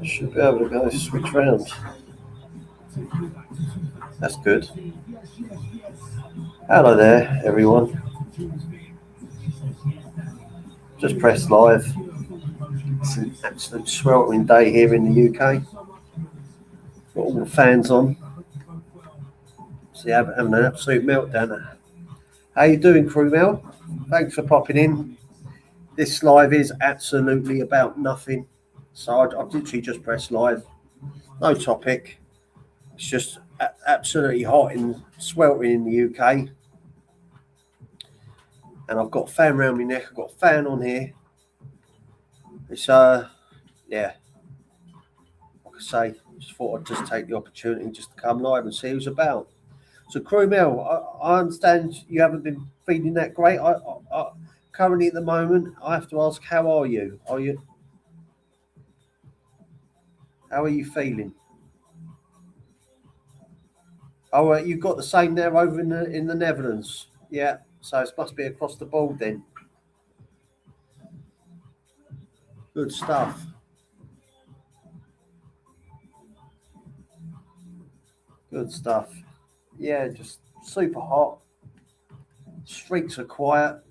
Should be able to go switch round. That's good. Hello there, everyone. Just press live. It's an absolute sweltering day here in the UK. Got all the fans on. So you're having an absolute meltdown. How you doing, Crew Mel? Thanks for popping in. This live is absolutely about nothing. So I've literally just pressed live. No topic. It's just absolutely hot and sweltering in the UK. And I've got a fan around my neck. I've got a fan on here. It's yeah. Like I say, just thought I'd just take the opportunity just to come live and see who's about. So, Crew Mel, I understand you haven't been feeling that great. I currently at the moment, I have to ask, how are you? How are you feeling? Oh, you've got the same there over in the Netherlands. Yeah, so it must be across the board then. Good stuff. Good stuff. Yeah, just super hot. Streets are quiet.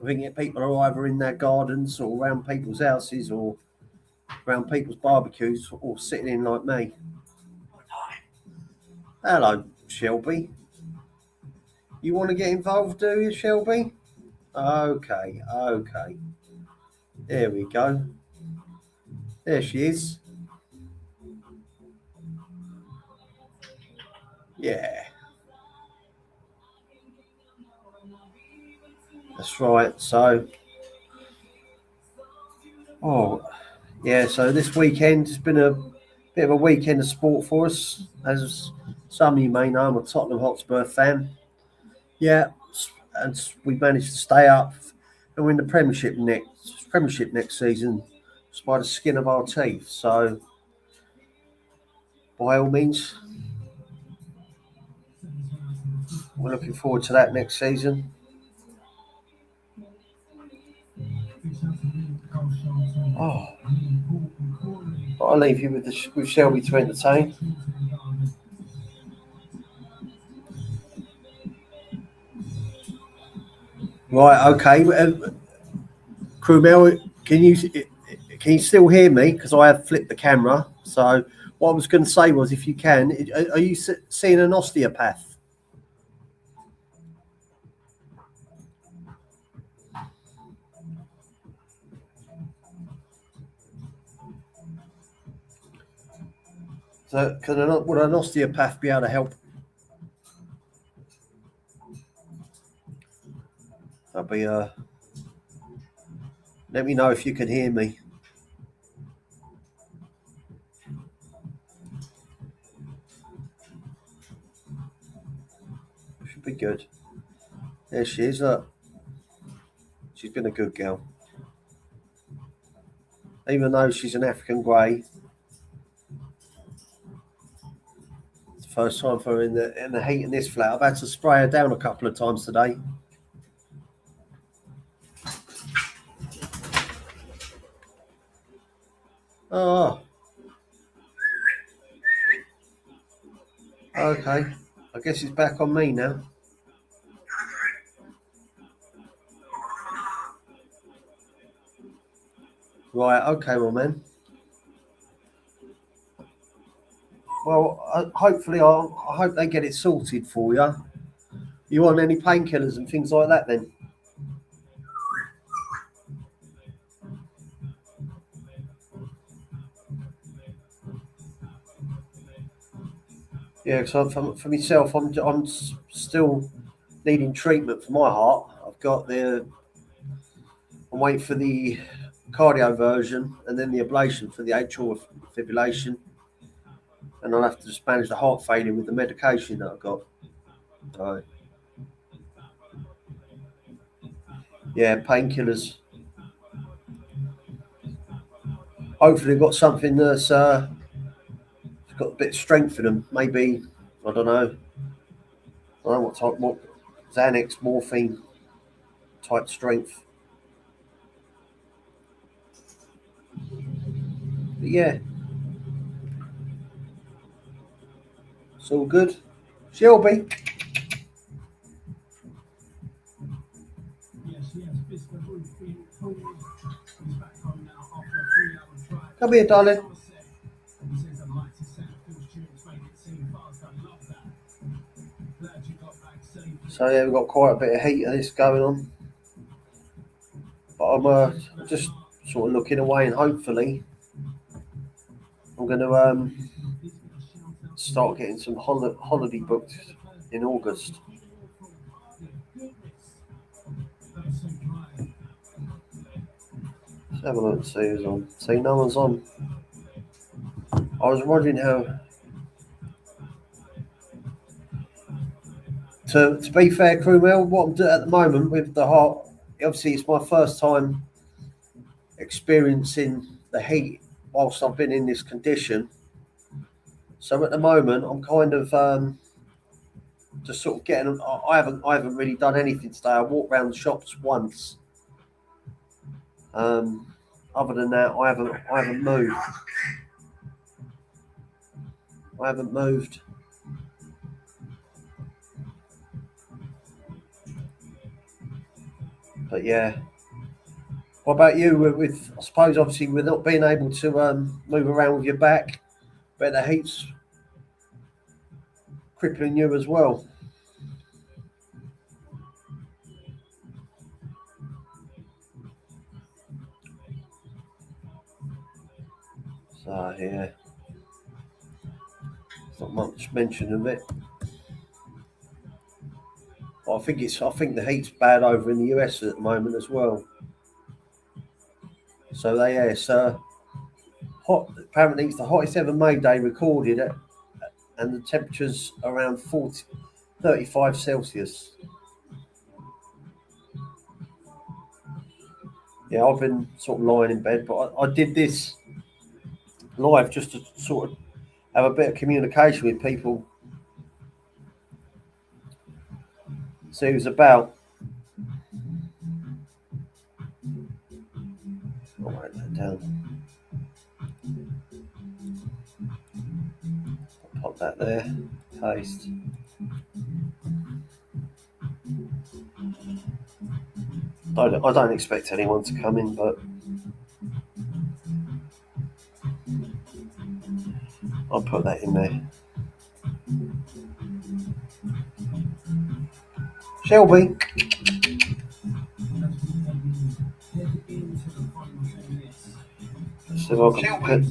I think people are either in their gardens or around people's houses or around people's barbecues or sitting in like me. Hello, Shelby. You want to get involved, do you, Shelby? Okay. There we go. There she is. Yeah. That's right. So, yeah. So this weekend has been a bit of a weekend of sport for us. As some of you may know, I'm a Tottenham Hotspur fan. Yeah, and we managed to stay up and win the Premiership next season, just by the skin of our teeth. So, by all means, we're looking forward to that next season. Oh, I'll leave you with Shelby to entertain. Right, okay. Crew Mel, can you still hear me? Because I have flipped the camera. So what I was going to say was, if you can, are you seeing an osteopath? So would an osteopath be able to help? That'd be let me know if you can hear me. Should be good. There she is. Look, she's been a good girl. Even though she's an African grey, it's the first time for her in the heat in this flat. I've had to spray her down a couple of times today. Oh, okay. I guess it's back on me now. Right, okay, well, man. Well, hopefully, I hope they get it sorted for you. You want any painkillers and things like that then? Yeah, because for myself, I'm still needing treatment for my heart. I'm waiting for the cardioversion and then the ablation for the atrial fibrillation, and I'll have to just manage the heart failure with the medication that I've got. So, yeah, painkillers. Hopefully, they've got something that's got a bit of strength in them. Maybe, I don't know. I don't know what type, what Xanax, morphine type strength. But yeah, it's all good. Shelby. Come here, darling. So yeah, we've got quite a bit of heat of this going on. But I'm just sort of looking away, and hopefully I'm going to start getting some holiday booked in August. Let's have a look and see who's on. See, no one's on. I was wondering how. To be fair, Crewmel, what I'm doing at the moment with the heart, obviously it's my first time experiencing the heat whilst I've been in this condition. So at the moment, I'm kind of just sort of getting. I haven't really done anything today. I walked around the shops once. Other than that, I haven't moved. I haven't moved. But yeah. What about you? With I suppose obviously with not being able to move around with your back, but the heat's crippling you as well. So yeah, not much mention of it. But I think the heat's bad over in the US at the moment as well. So it's hot. Apparently, it's the hottest ever May Day recorded, and the temperature's around 35 Celsius. Yeah, I've been sort of lying in bed, but I did this live just to sort of have a bit of communication with people. See who's about. I'll write that down. I'll pop that there. Paste. I don't expect anyone to come in, but I'll put that in there. Shelby. So I can put,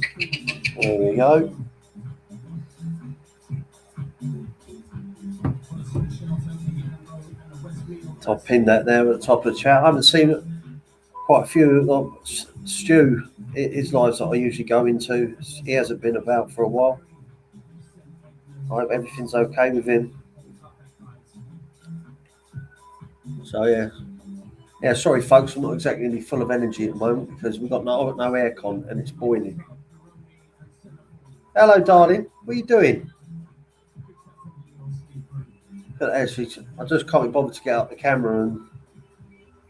there we go. So I'll pin that there at the top of the chat. I haven't seen quite a few. Like Stu, his lives that I usually go into, he hasn't been about for a while. I hope everything's okay with him. So yeah. Sorry, folks, I'm not exactly full of energy at the moment because we've got no aircon and it's boiling. Hello, darling. What are you doing? Actually, I just can't be bothered to get up the camera and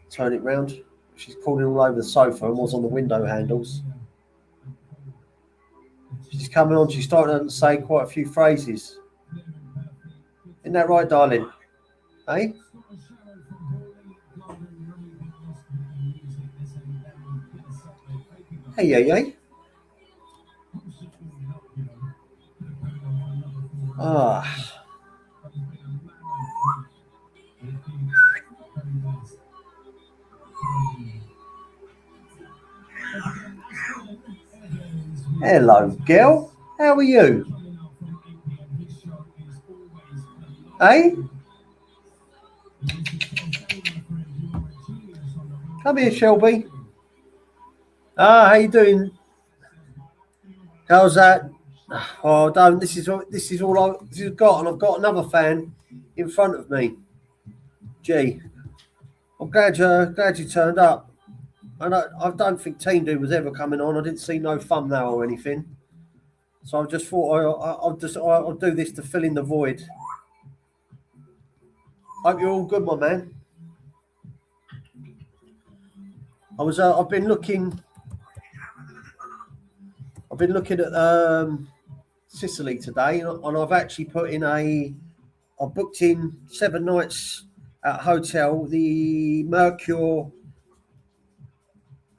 turn it round. She's crawling all over the sofa and was on the window handles. She's coming on. She's starting to say quite a few phrases. Isn't that right, darling? Hey? Hey. Ah. Hello, girl. How are you? Hey? Come here, Shelby. How you doing? How's that? Oh, don't. This is all I've got, and I've got another fan in front of me. Gee, I'm glad you turned up. I don't think Team Dude was ever coming on. I didn't see no thumbnail or anything, so I just thought I'll do this to fill in the void. Hope you're all good, my man. I've been been looking at Sicily today, and I've actually put in I booked in 7 nights at a hotel, the Mercure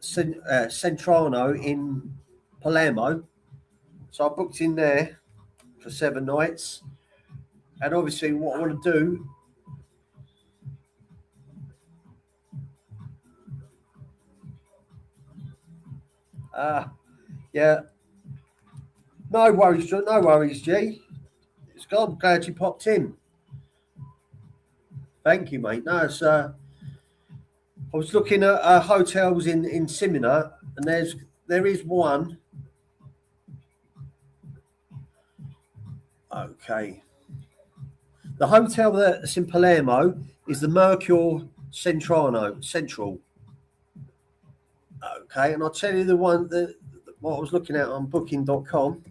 Centrano in Palermo. So I booked in there for 7 nights, and obviously what I want to do. Yeah, no worries, G. I'm glad you popped in. Thank you, mate. No, it's I was looking at hotels in Simina, and there is one. Okay. The hotel that's in Palermo is the Mercure Central. Okay, and I'll tell you the one that what I was looking at on booking.com.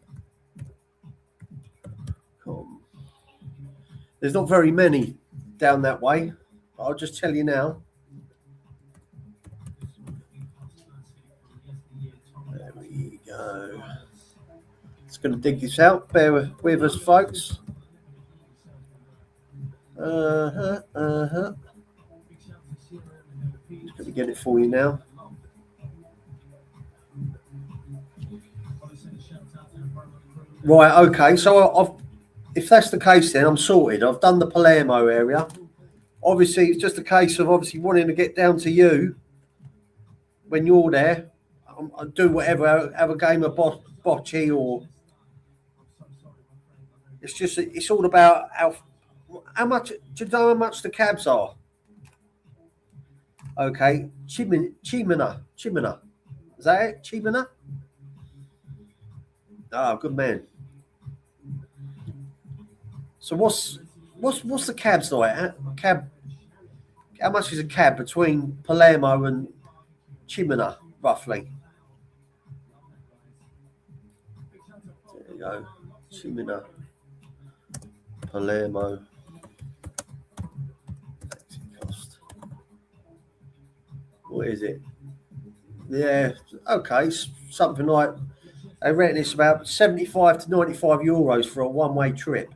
There's not very many down that way. I'll just tell you now. There we go. It's going to dig this out. Bear with us, folks. Just going to get it for you now. Right, okay. So if that's the case, then I'm sorted. I've done the Palermo area. Obviously, it's just a case of wanting to get down to you when you're there. I'll do whatever, have a game of bocce, or it's all about how much. Do you know how much the cabs are? Okay, Chimena. Is that it? Chimena? Oh, good man. So what's the cabs like? How much is a cab between Palermo and Chimena, roughly? There you go. Chimena, Palermo. Cost. What is it? Yeah, okay, something like they reckon it's about 75 to 95 euros for a one-way trip.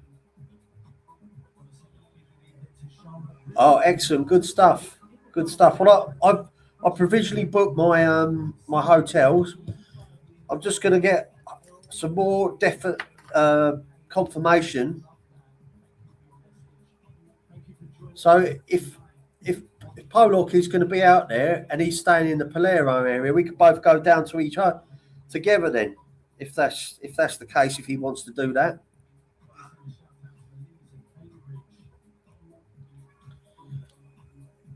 Oh, excellent! Good stuff. Well, I provisionally booked my my hotels. I'm just going to get some more definite confirmation. So if Pollock is going to be out there and he's staying in the Palermo area, we could both go down to each other together then. If that's the case, if he wants to do that.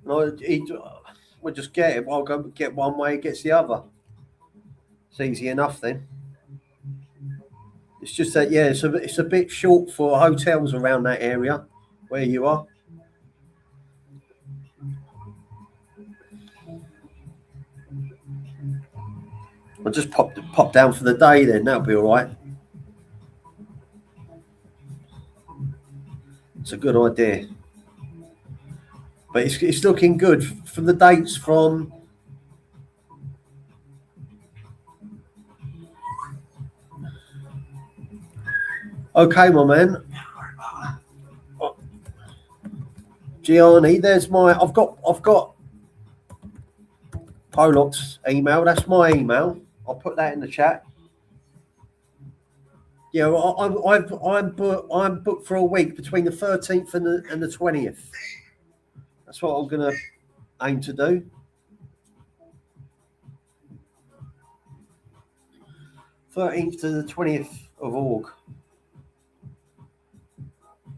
No, we'll just get it. I'll go get one way, he gets the other. It's easy enough then. It's just that, yeah, it's a bit short for hotels around that area where you are. I'll just pop down for the day then. That'll be all right. It's a good idea. But it's looking good from the dates from. Okay, my man. Gianni, there's my. I've got Pollock's email. That's my email. I'll put that in the chat. Yeah, well, I'm booked for a week between the 13th and the 20th. That's what I'm gonna aim to do. 13th to the 20th of August.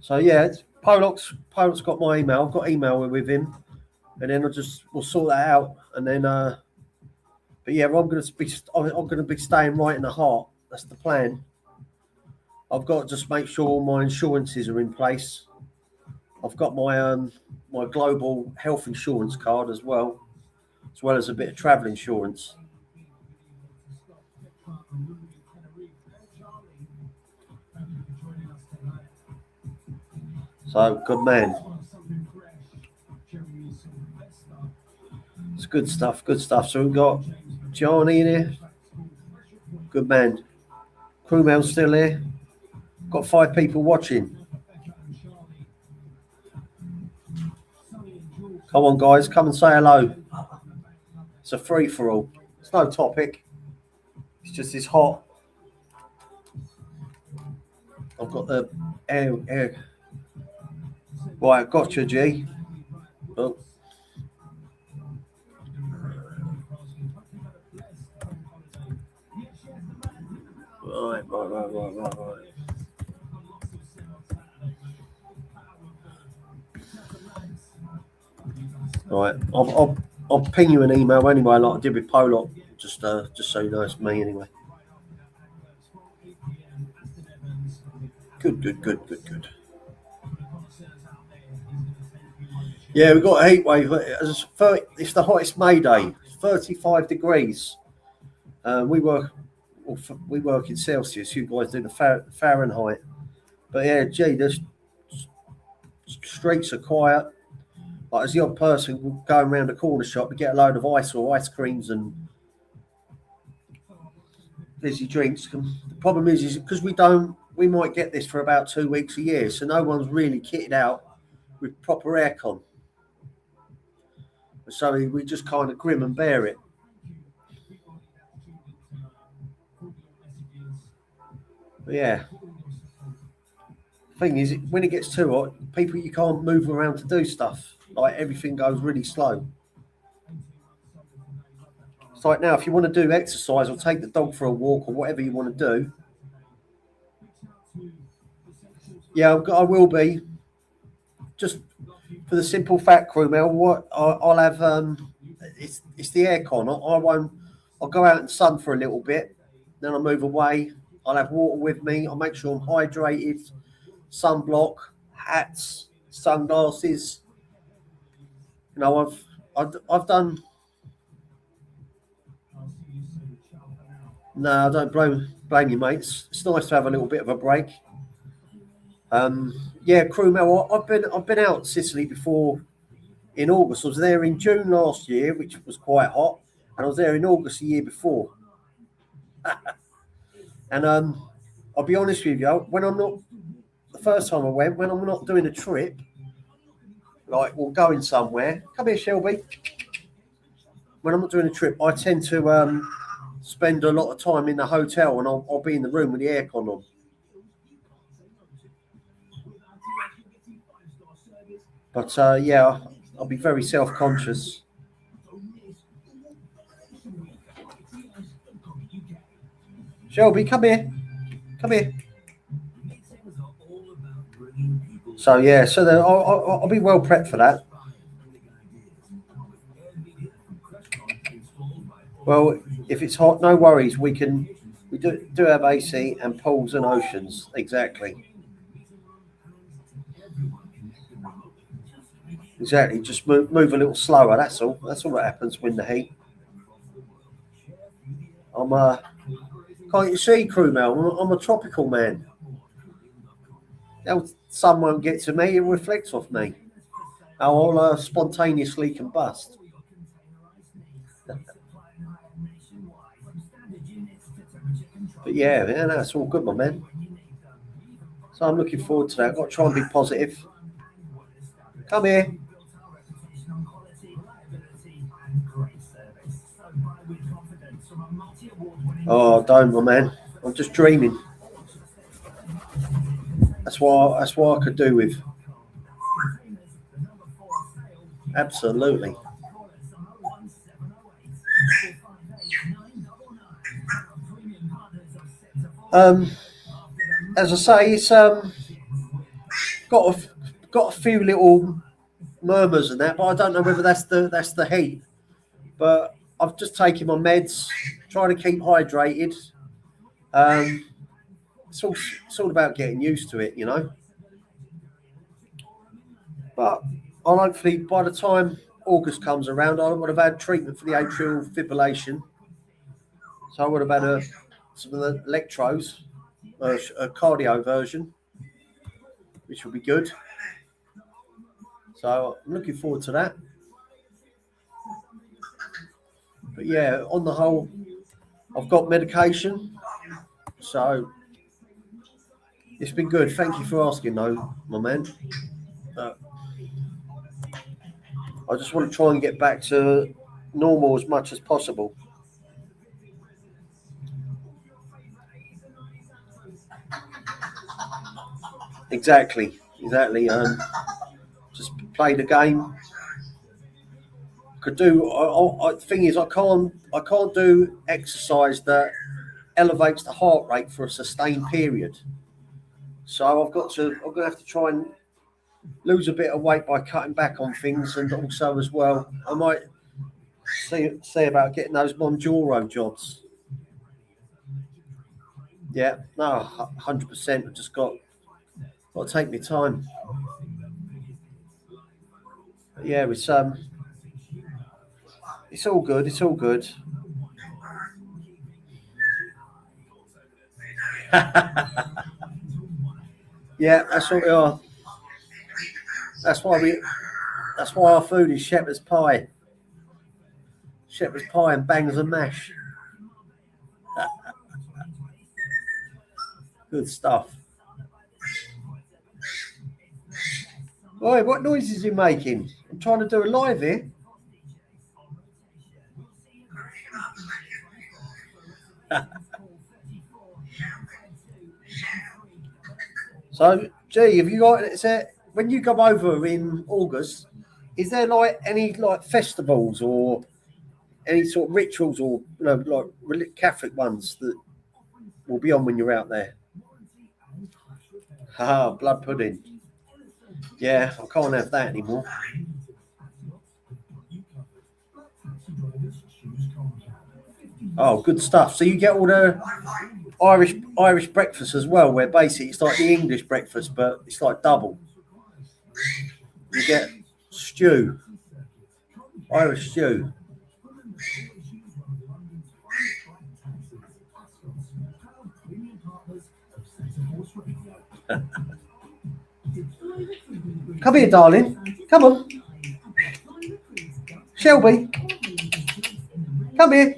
So yeah, Pollock's got my email. I've got email with him, and then we'll sort that out, and then. But yeah, I'm gonna be staying right in the heart. That's the plan. I've got to just make sure all my insurances are in place. I've got my my global health insurance card as well as a bit of travel insurance. So good man. It's good stuff. So we've got Johnny in here. Good man. Crewmail's still here. Got 5 people watching. Come on, guys, come and say hello. It's a free-for-all. It's no topic. It's just this hot. I've got the air. Right, gotcha, G. Oh. Right. Right, I'll ping you an email anyway, like I did with Pollock, just so you know it's me anyway. Good. Yeah, we've got a heat wave. It's the hottest May day, 35 degrees. We work in Celsius. You guys do the Fahrenheit. But yeah, gee, the streets are quiet. Like, as the odd person going around the corner shop to get a load of ice or ice creams and fizzy drinks. The problem is because we might get this for about 2 weeks a year, so no one's really kitted out with proper aircon. So we just kind of grim and bear it. But yeah. Thing is, when it gets too hot, people, you can't move around to do stuff. Like, everything goes really slow. It's like now, if you want to do exercise or take the dog for a walk or whatever you want to do. Yeah, I will be. Just for the simple fact, Crewmail, I'll have it's the aircon. I'll go out in the sun for a little bit, then I'll move away. I'll have water with me. I'll make sure I'm hydrated, sunblock, hats, sunglasses. You know, I've done. No, I don't blame you, mates. It's nice to have a little bit of a break. Yeah, Crewmail, I've been out Sicily before in August. I was there in June last year, which was quite hot, and I was there in August the year before. And I'll be honest with you, when I'm not the first time I went, when I'm not doing a trip, like we're going somewhere. Come here, Shelby. When I'm not doing a trip, I tend to spend a lot of time in the hotel, and I'll be in the room with the aircon on. But yeah, I'll be very self-conscious. Shelby, come here. Come here. So yeah, so I'll be well prepped for that. Well, if it's hot, no worries. We do have AC and pools and oceans. Exactly. Exactly. Just move a little slower. That's all. That's all that happens with the heat. Can't you see, Crewmail? I'm a tropical man. The sun won't get to me. It reflects off me. I'll spontaneously combust. But yeah, that's all good, my man. So I'm looking forward to that. I've got to try and be positive. Come here. Oh, don't, my man. I'm just dreaming. That's what I could do with. Absolutely. As I say, it's got a few little murmurs and that, but I don't know whether that's the heat. But I've just taken my meds, trying to keep hydrated. It's all about getting used to it, you know. But I'll hopefully, by the time August comes around, I would have had treatment for the atrial fibrillation. So I would have had some of the electrodes, a cardio version, which will be good. So I'm looking forward to that. But yeah, on the whole, I've got medication. So it's been good. Thank you for asking, though, my man. I just want to try and get back to normal as much as possible. Exactly. Just play the game. Could do. The thing is, I can't do exercise that elevates the heart rate for a sustained period. So I'm gonna have to try and lose a bit of weight by cutting back on things, and also as well, I might see about getting those Monjoro jobs. Yeah, no, 100%. I just got to take my time. But yeah, it's all good. It's all good. Yeah, that's what we are. That's why we. That's why our food is shepherd's pie and bangers and mash. Good stuff. Oi, what noises are you making? I'm trying to do a live here. So, gee, have you got? When you come over in August, is there like any like festivals or any sort of rituals or like Catholic ones that will be on when you're out there? Ah, blood pudding. Yeah, I can't have that anymore. Oh, good stuff. So you get all the Irish breakfast as well, where basically it's like the English breakfast, but it's like double. You get stew, Irish stew. Come here, darling. Come on. Shelby. Come here.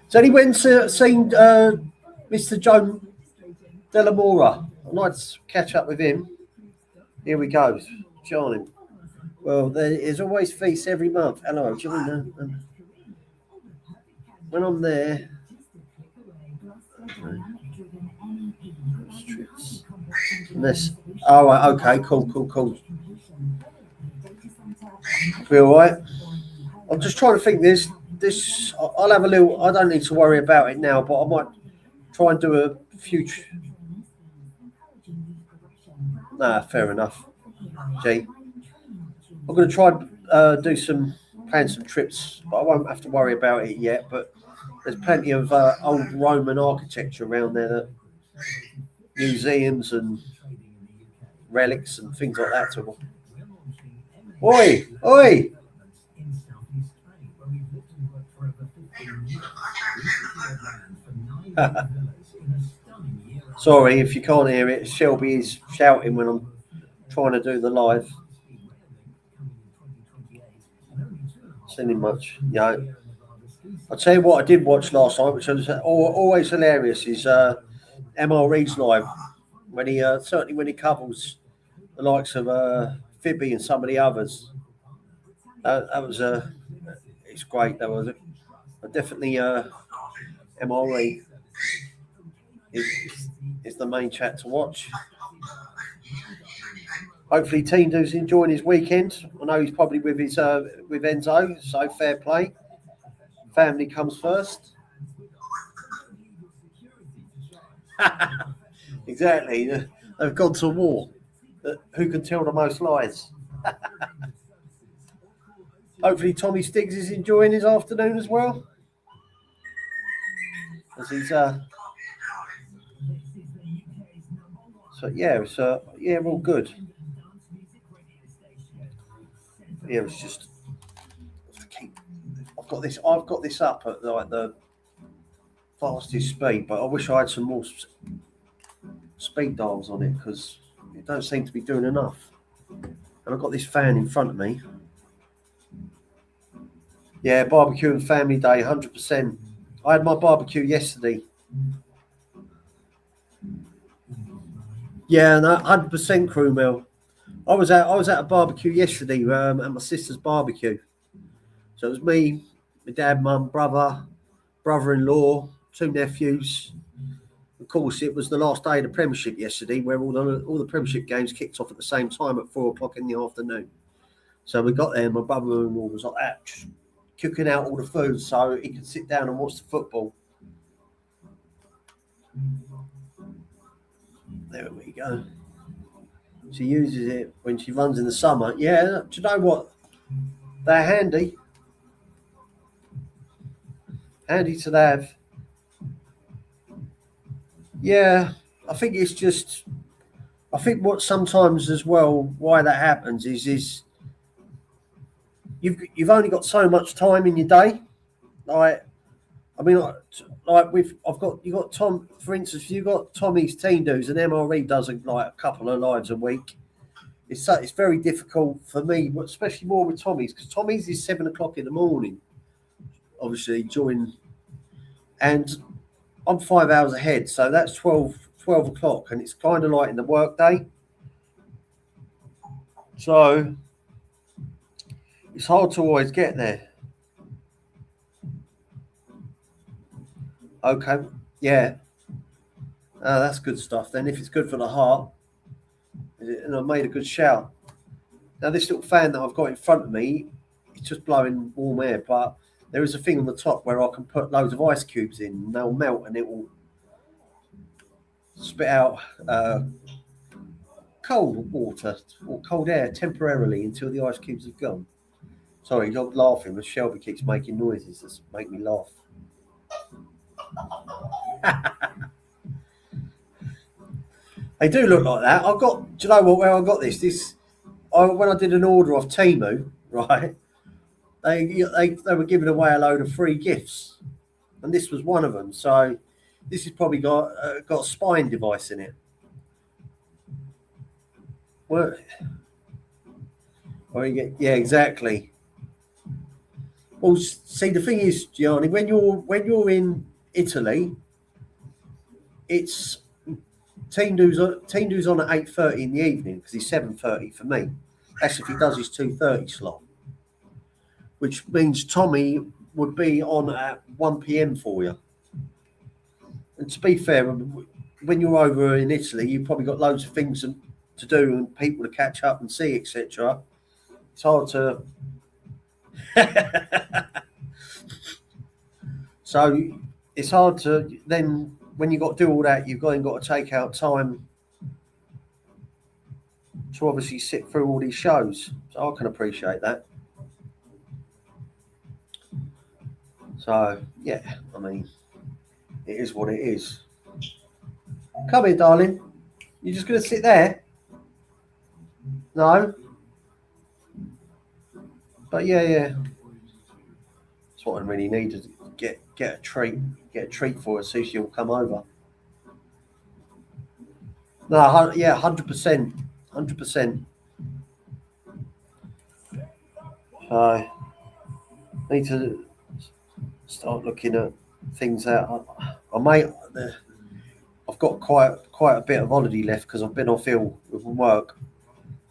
Has anyone seen Mr. Joe Delamora? I'd like to catch up with him. Here we go. Join him. Well, there is always feast every month. Hello, John. When I'm there. All right. Okay. Cool. Be all right. I'm just trying to think. I'll have a little. I don't need to worry about it now, but I might try and do a future. Nah, fair enough. Gee, I'm going to try and plan some trips, but I won't have to worry about it yet. But there's plenty of old Roman architecture around there, museums and relics and things like that. Oi, oi! Sorry if you can't hear it. Shelby is shouting when I'm trying to do the live. Sending much, yeah. I'll tell you what I did watch last night, which was always hilarious, is MRE's live when he certainly when he covers the likes of Fibby and some of the others. That was it's great. That was it. But definitely MRE is the main chat to watch. Hopefully, Teen Dude's enjoying his weekend. I know he's probably with Enzo, so fair play. Family comes first. Exactly. They've gone to war. Who can tell the most lies? Hopefully, Tommy Stiggs is enjoying his afternoon as well. As he's so yeah, we're all good. Yeah, it's just I've got this up at like the fastest speed, but I wish I had some more speed dials on it because it don't seem to be doing enough. And I've got this fan in front of me. Yeah, barbecue and family day, 100%. I had my barbecue yesterday. Yeah, no, 100% crew meal. I was at a barbecue yesterday at my sister's barbecue. So it was me, my dad, mum, brother-in-law, two nephews. Of course, it was the last day of the Premiership yesterday, where all the Premiership games kicked off at the same time at 4 o'clock in the afternoon. So we got there, and my brother-in-law was like that, just cooking out all the food so he could sit down and watch the football. There we go. She uses it when she runs in the summer. Yeah, do you know what? They're handy. Handy to have. Yeah, I think it's just. I think what sometimes as well why that happens is you've only got so much time in your day. Like I mean, like with I've got you got Tom for instance. You got Tommy's team does and MRE does like a couple of lives a week. It's very difficult for me, especially more with Tommy's because Tommy's is 7 o'clock in the morning. Obviously, and I'm 5 hours ahead, so that's 12 o'clock, and it's kind of like in the work day. So it's hard to always get there. Okay, yeah, that's good stuff. Then if it's good for the heart, and I made a good shout. Now this little fan that I've got in front of me, it's just blowing warm air, but there is a thing on the top where I can put loads of ice cubes in, and they'll melt, and it will spit out cold water or cold air temporarily until the ice cubes have gone. Sorry, you're not laughing, but Shelby keeps making noises that make me laugh. They do look like that. I've got. Do you know what? Where I got this? When I did an order off Temu, right? They were giving away a load of free gifts, and this was one of them. So this has probably got a spine device in it. Well, yeah, exactly. Well, see, the thing is, Gianni, when you're in Italy, it's team do's on at 8:30 in the evening because he's 7:30 for me. That's if he does his 2:30 slot, which means Tommy would be on at 1 p.m. for you. And to be fair, when you're over in Italy, you've probably got loads of things to do and people to catch up and see, etc. It's hard to. So it's hard to then when you've got to do all that, you've got to take out time to obviously sit through all these shows. So I can appreciate that. So yeah, I mean, it is what it is. Come here, darling. You're just going to sit there? No. But yeah. That's what I really need to get a treat. Get a treat for her so she'll come over. No, yeah, 100%. 100%. So I need to start looking at things out. I've got quite a bit of holiday left because I've been off ill with work.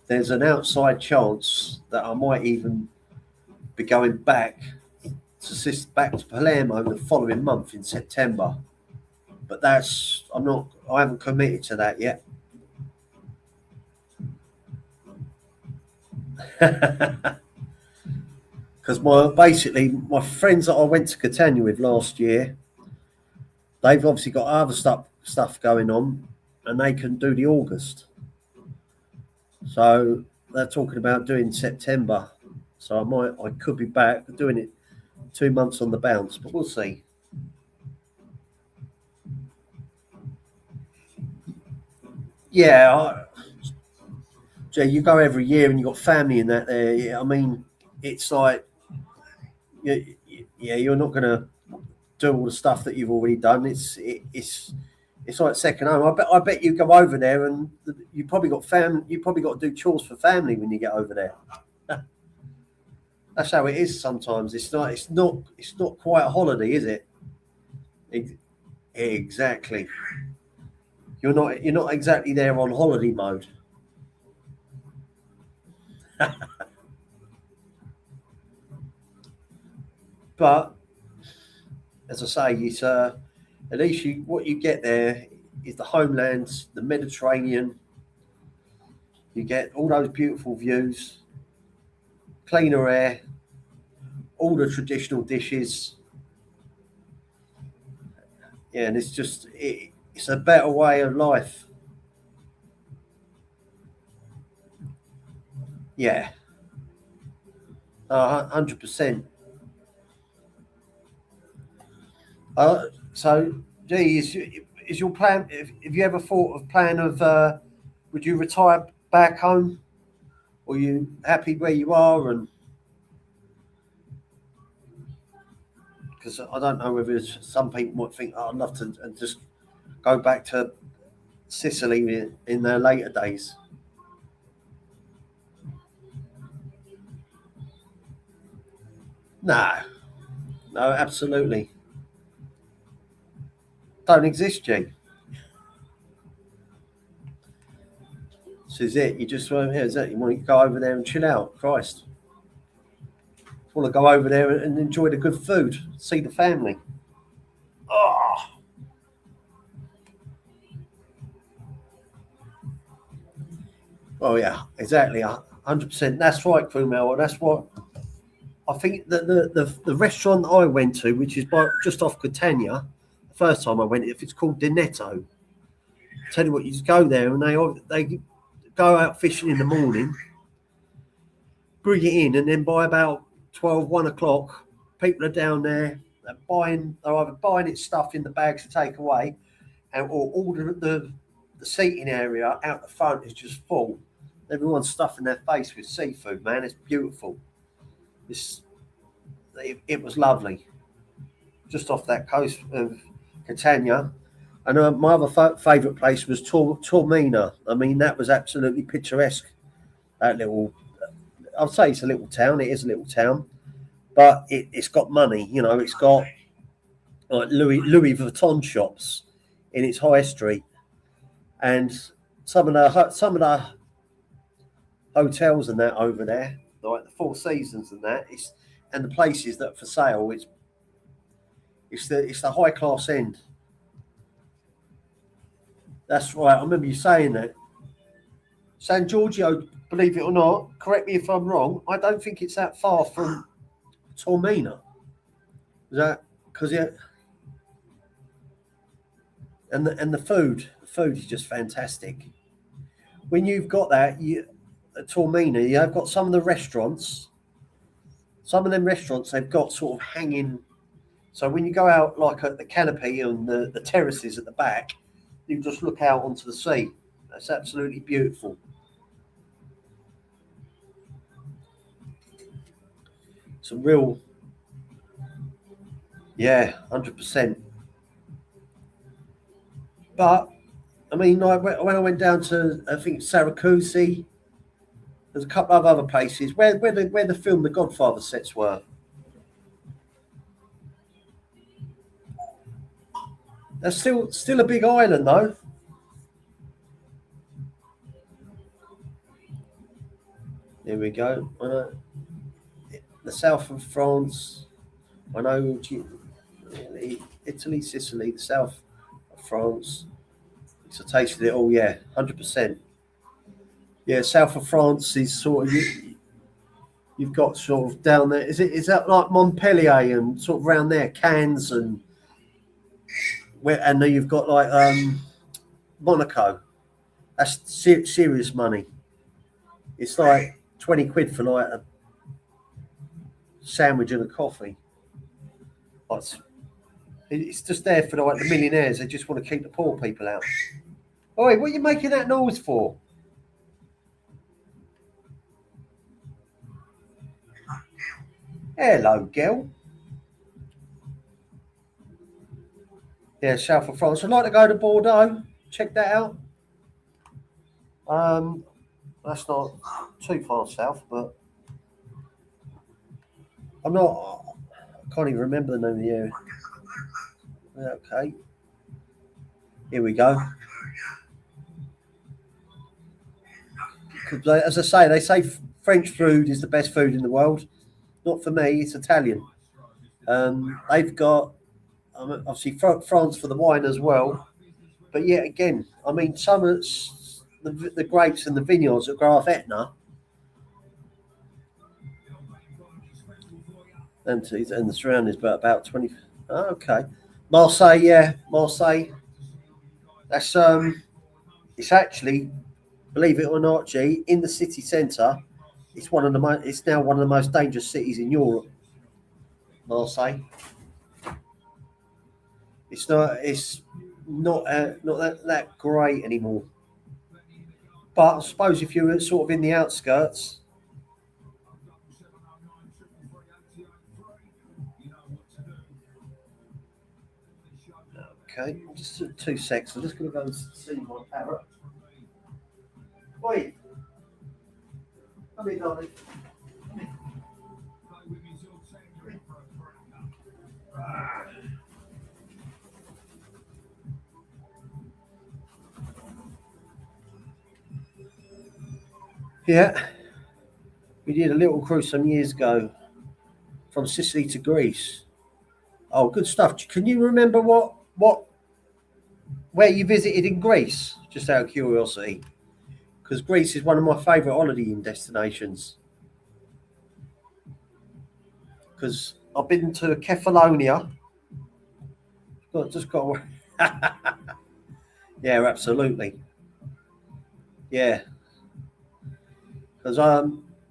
There's an outside chance that I might even be going back to Palermo the following month in September. But I haven't committed to that yet. Because my friends that I went to Catania with last year, they've obviously got other stuff going on, and they can do the August. So they're talking about doing September. So I could be back doing it 2 months on the bounce, but we'll see. Yeah, you go every year and you've got family in that there. Yeah, I mean, it's like, you're not going to do all the stuff that you've already done. It's like second home. I bet you go over there and you probably got to do chores for family when you get over there. That's how it is sometimes. It's not quite a holiday, is it? Exactly. You're not exactly there on holiday mode. But as I say, it's at least what you get there is the homelands, the Mediterranean. You get all those beautiful views, cleaner air, all the traditional dishes. Yeah, and it's a better way of life. Yeah, 100%. So, gee, is your plan? Have you ever thought of plan of would you retire back home, or are you happy where you are? And because I don't know whether some people might think, oh, I'd love to and just go back to Sicily in their later days. No, no, absolutely don't exist, G. This is it. You just want you want to go over there and chill out. Christ, you want to go over there and enjoy the good food, see the family. Oh, well, yeah, exactly, 100%. That's right, Krumel. That's what I think. That the restaurant I went to, which is just off Catania, the first time I went, if it's called Denetto. Tell you what, you just go there and they go out fishing in the morning, bring it in, and then by about 12, 1 o'clock, people are down there they're either buying its stuff in the bags to take away, or all the seating area out the front is just full. Everyone's stuffing their face with seafood, man. It's beautiful. It was lovely. Just off that coast of Catania. And my other favourite place was Taormina. I mean, that was absolutely picturesque. That little, I'd say it's a little town. It is a little town, but it's got money. You know, it's got like Louis Vuitton shops in its high street, and some of the hotels and that over there, like the Four Seasons and that, and the places that are for sale. It's the high class end. That's right. I remember you saying that. San Giorgio, believe it or not, correct me if I'm wrong, I don't think it's that far from Taormina. Is that because and the food is just fantastic. When you've got that, at Taormina, you've got some of the restaurants. Some of them restaurants they've got sort of hanging. So when you go out like at the canopy and the terraces at the back, you just look out onto the sea. That's absolutely beautiful. It's a real, yeah, 100%. But I mean, like when I went down to I think Syracuse, there's a couple of other places where the film The Godfather sets were. That's still a big island though. There we go. The south of France. I know Italy, Sicily, the south of France. So tasted it all, yeah, 100%. Yeah, south of France is sort of you've got sort of down there. Is that like Montpellier and sort of around there, Cannes and then you've got like Monaco. That's serious money. It's like 20 quid for like a sandwich and a coffee. It's just there for like the millionaires. They just want to keep the poor people out. Oi, what are you making that noise for? Hello, girl. Yeah, south of France. I'd like to go to Bordeaux. Check that out. That's not too far south, but I'm not. I can't even remember the name of the area. Okay, here we go. 'Cause as I say, they say French food is the best food in the world. Not for me. It's Italian. They've got obviously France for the wine as well. But yet again, I mean, some of the grapes and the vineyards that grow off Etna and the surroundings, but about 20. Oh, okay, Marseille, yeah, Marseille. That's it's actually, believe it or not, G, in the city centre. It's one of the It's now one of the most dangerous cities in Europe. Marseille. It's not. It's not that great anymore. But I suppose if you're sort of in the outskirts, okay, just 2 secs. I'm just going to go and see my parrot. Wait, come here, darling. Yeah, we did a little cruise some years ago from Sicily to Greece. Oh, good stuff. Can you remember where you visited in Greece? Just out of curiosity, because Greece is one of my favourite holidaying destinations. Because I've been to Kefalonia. Just got. Yeah, absolutely. Yeah, because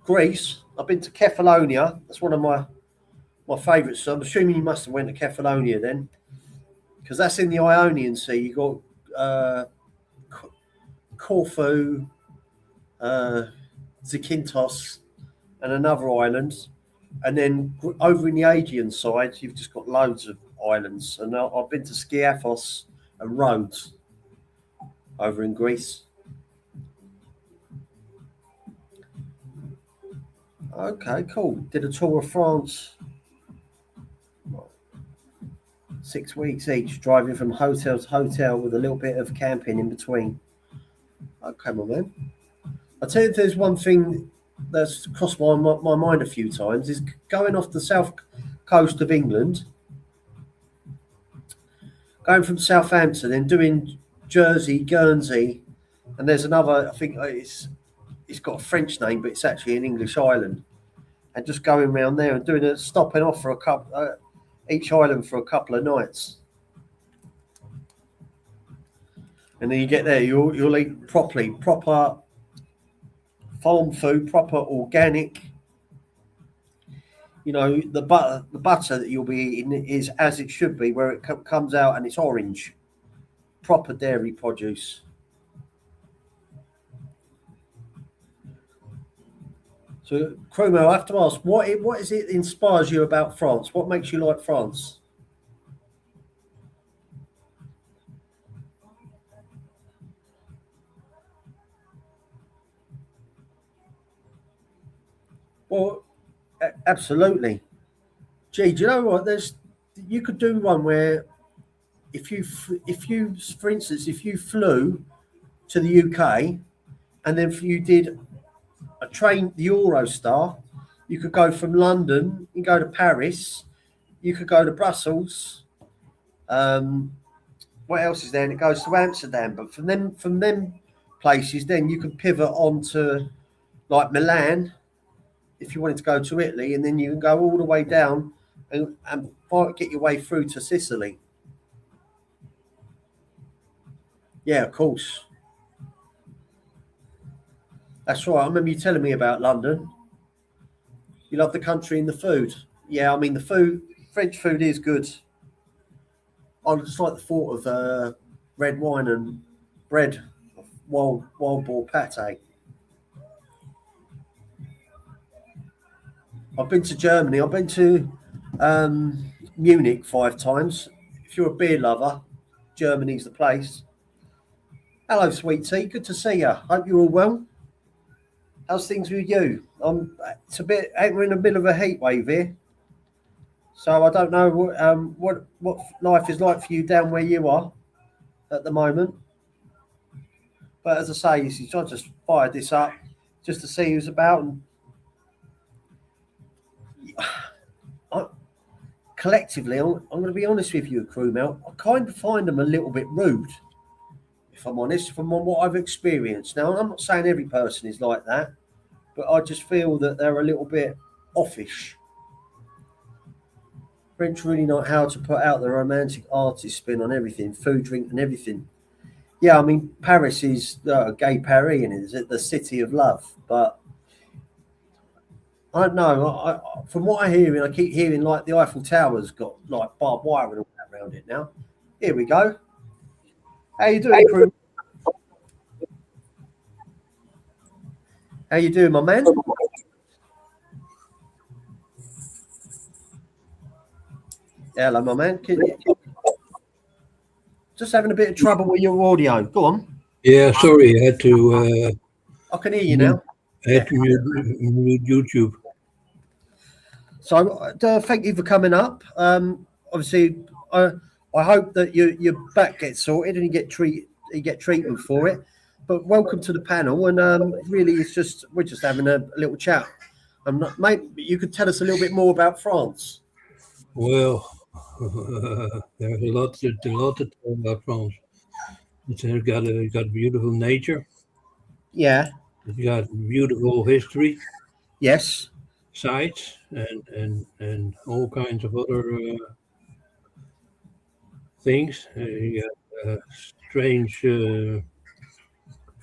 Greece. I've been to Kefalonia. That's one of my favourites. So I'm assuming you must have went to Kefalonia then, because that's in the Ionian Sea. You got Corfu, Zakynthos, and another island, and then over in the Aegean side, you've just got loads of islands. And I've been to Skiathos and Rhodes over in Greece. Okay, cool. Did a tour of France. 6 weeks each, driving from hotel to hotel with a little bit of camping in between. Okay, my man. I'll tell you, if there's one thing that's crossed my mind a few times is going off the south coast of England, going from Southampton and doing Jersey, Guernsey, and there's another. I think it's got a French name, but it's actually an English island. And just going around there and doing stopping off for a couple each island for a couple of nights. And then you get there, you'll eat proper farm food, proper organic. You know, the butter that you'll be eating is as it should be, where it comes out and it's orange, proper dairy produce. So, Chromo, I have to ask, what is it that inspires you about France? What makes you like France? Well, absolutely. Gee, do you know what? You could do one where for instance, if you flew to the UK and then if you did a train, the Eurostar, you could go from London, you go to Paris, you could go to Brussels. What else is there? And it goes to Amsterdam. But from them places, then you can pivot on to like Milan if you wanted to go to Italy, and then you can go all the way down and get your way through to Sicily. Yeah, of course. That's right. I remember you telling me about London. You love the country and the food. Yeah, I mean French food is good. I just like the thought of red wine and bread, wild boar pate. I've been to Germany. I've been to Munich 5 times. If you're a beer lover, Germany's the place. Hello, sweet tea. Good to see you. Hope you're all well. How's things with you? We're in a bit of a heat wave here. So I don't know what life is like for you down where you are at the moment. But as I say, you see, I just fired this up just to see who's about. And I, collectively, I'm going to be honest with you, crew mate. I kind of find them a little bit rude, if I'm honest, from what I've experienced. Now, I'm not saying every person is like that, but I just feel that they're a little bit offish. French really know how to put out the romantic artist spin on everything, food, drink, and everything. Yeah, I mean, Paris is gay Paris, and is it the city of love? But I don't know. From what I hear, and I keep hearing like the Eiffel Tower's got like barbed wire and all that around it now. Here we go. How you doing, crew? How you doing, my man? Hello, my man. Just having a bit of trouble with your audio. Go on. Yeah, sorry, I had to. I can hear you now. I had to mute YouTube. So thank you for coming up. Obviously, I hope that your back gets sorted and you get treatment for it. But welcome to the panel, and really, we're just having a little chat. Mate, you could tell us a little bit more about France. Well, there's a lot to talk about France. It's got beautiful nature. Yeah. It's got beautiful history. Yes. Sites and all kinds of other things. You got strange,